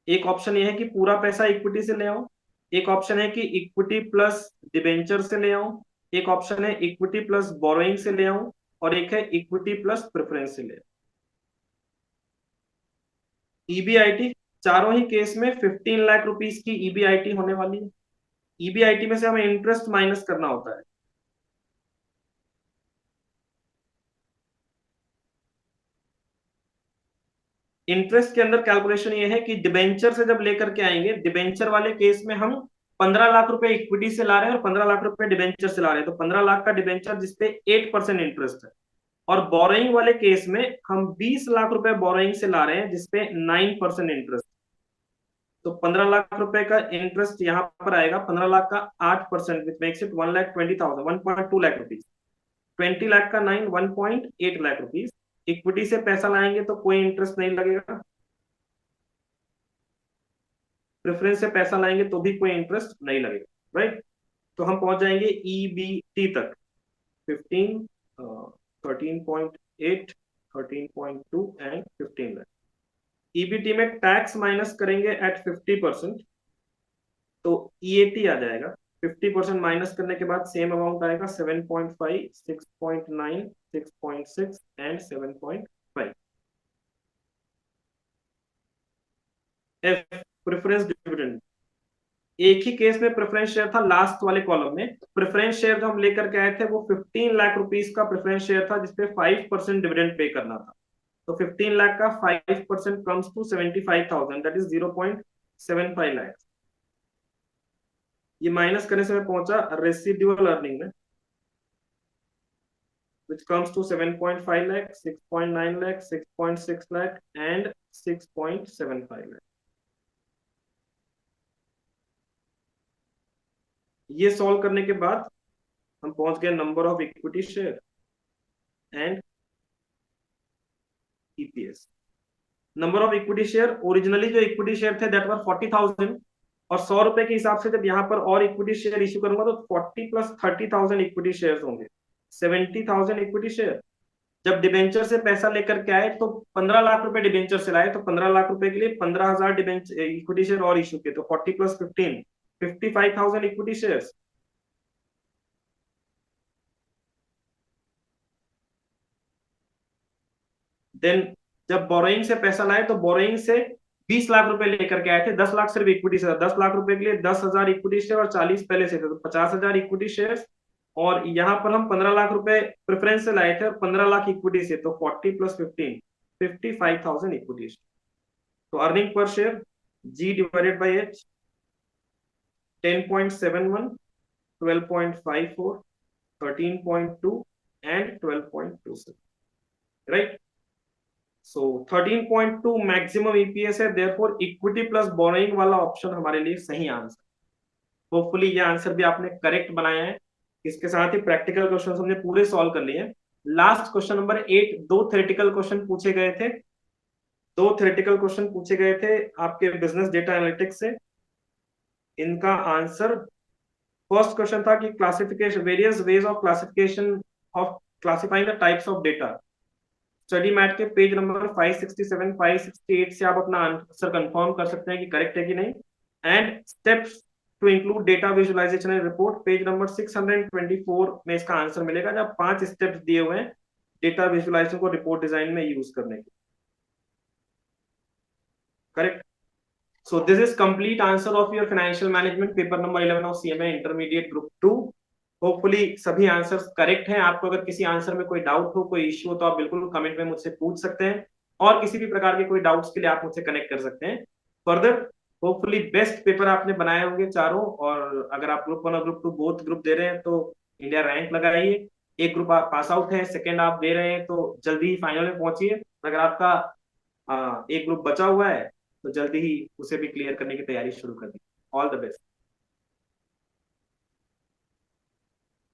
एक ऑप्शन ये है कि पूरा पैसा इक्विटी से ले आऊं, एक ऑप्शन है कि इक्विटी प्लस डिबेंचर से ले आऊं, एक ऑप्शन है इक्विटी प्लस बोरोइंग से ले आऊं, और एक है इक्विटी प्लस प्रेफरेंस से ले आऊं। ईबीआईटी चारों ही केस में 15 लाख रुपीस की ईबीआईटी होने वाली है। ईबीआईटी में से हमें इंटरेस्ट माइनस करना होता है। इंटरेस्ट के अंदर कैलकुलेशन ये है कि डिबेंचर से जब लेकर के आएंगे, डिबेंचर वाले केस में हम 15 लाख रुपए इक्विटी से ला रहे हैं और 15 लाख रुपए डिबेंचर से ला रहे हैं, तो 15 लाख का डिबेंचर जिसपे 8% इंटरेस्ट है। और बोरोइंग वाले केस में हम 20 लाख रुपए बोरोइंग से ला रहे हैं जिसपे 9% इंटरेस्ट। तो 15 लाख रुपए का इंटरेस्ट यहाँ पर आएगा, 15 लाख का 8%, which makes it 1,20,000, 1.2 lakh rupees. 20 lakh का 9, 1.8 लाख रुपीज। इक्विटी से पैसा लाएंगे तो कोई इंटरेस्ट नहीं लगेगा। प्रेफरेंस से पैसा लाएंगे तो भी कोई इंटरेस्ट नहीं लगेगा, राइट। तो हम पहुंच जाएंगे ईबीटी तक, 15, 13.8, 13.2 एंड 15 लाख। ईबीटी में टैक्स माइनस करेंगे एट 50%, तो ईएटी आ जाएगा। 50% माइनस करने के बाद सेम अमाउंट आएगा, 7.5, 6.9, 6.6 एंड 7.5। F, preference dividend. एक ही केस में प्रेफरेंस शेयर था लास्ट वाले कॉलम में। प्रेफरेंस शेयर जो हम लेकर के आए थे वो 15 लाख रुपीस का प्रेफरेंस शेयर था, जिसपे 5% डिविडेंड पे करना था। तो 15 लाख का 5% comes to 75,000, that is 0.75 lakh. ये माइनस करने से मैं पहुंचा रेसिडुअल अर्निंग में, which comes to 7.5 lakh, 6.9 lakh, 6.6 lakh and 6.75 lakh। ये सॉल्व करने के बाद हम पहुंच गए number of equity share and EPS. Number of equity share, originally जो इक्विटी शेयर थे दैट वर 40,000, और 100 रुपए के हिसाब से जब यहाँ पर और इक्विटी शेयर इश्यू करूंगा तो 40 प्लस 30,000 इक्विटी शेयर होंगे, 70,000 इक्विटी शेयर। जब डिबेंचर से पैसा लेकर के आए तो 15 लाख रुपए डिबेंचर से लाए, तो 15 लाख रुपए के लिए 15,000 डिबेंचर इक्विटी शेयर और इशू किए, तो 40 प्लस 15, 55,000 इक्विटी शेयर्स। देन जब बोरोइंग से पैसा लाए तो बोरोइंग से 20 लाख रुपए लेकर के आए थे, 10 लाख सिर्फ इक्विटी शेयर, 10 लाख रुपए के लिए 10,000 इक्विटी शेयर और 40 पहले से थे, तो 50,000 इक्विटी शेयर। और यहाँ पर हम 15 लाख रुपए प्रेफरेंस से लाए थे और 15 लाख इक्विटी से, तो 40 प्लस 15, 55,000 इक्विटी शेयर। तो earning per share G divided by H, 10.71, 12.54, 13.2 and 12.26, right. So 13.2 maximum EPS है, देयरफॉर इक्विटी प्लस बोरोइंग वाला ऑप्शन हमारे लिए सही आंसर। होपफुली ये आंसर भी आपने करेक्ट बनाया है। इसके साथ ही प्रैक्टिकल क्वेश्चन हमने पूरे सॉल्व कर लिए हैं। लास्ट क्वेश्चन नंबर 8, दो थ्योरेटिकल क्वेश्चन पूछे गए थे, आपके बिजनेस डेटा एनालिटिक्स से। इनका आंसर, फर्स्ट क्वेश्चन था कि classification, various ways of classification of classifying the types of data. Study mat के पेज नंबर 567, 568 से आप अपना आंसर कंफर्म कर सकते हैं कि करेक्ट है कि नहीं। And steps to include data visualization and report, page number 624 में इसका आंसर मिलेगा, जब 5 स्टेप्स दिए हुए हैं डेटा विजुअलाइजेशन को रिपोर्ट डिजाइन में यूज करने के। Correct. So this is complete answer of your financial management paper number 11 of CMA Intermediate Group 2। Hopefully सभी आंसर्स करेक्ट हैं। आपको अगर किसी आंसर में कोई डाउट हो, कोई इश्यू हो, तो आप बिल्कुल कमेंट में मुझसे पूछ सकते हैं, और किसी भी प्रकार के कोई डाउट्स के लिए आप मुझसे कनेक्ट कर सकते हैं। फर्दर होपफुली बेस्ट पेपर आपने बनाए होंगे चारों, और अगर आप ग्रुप 1 और ग्रुप 2 बोथ ग्रुप दे रहे हैं तो इंडिया रैंक लगाइए। एक ग्रुप आप पास आउट है, सेकेंड आप दे रहे हैं तो जल्दी ही फाइनल में पहुंचिए। अगर आपका एक ग्रुप बचा हुआ है तो जल्दी ही उसे भी क्लियर करने की तैयारी शुरू कर दी। All the best.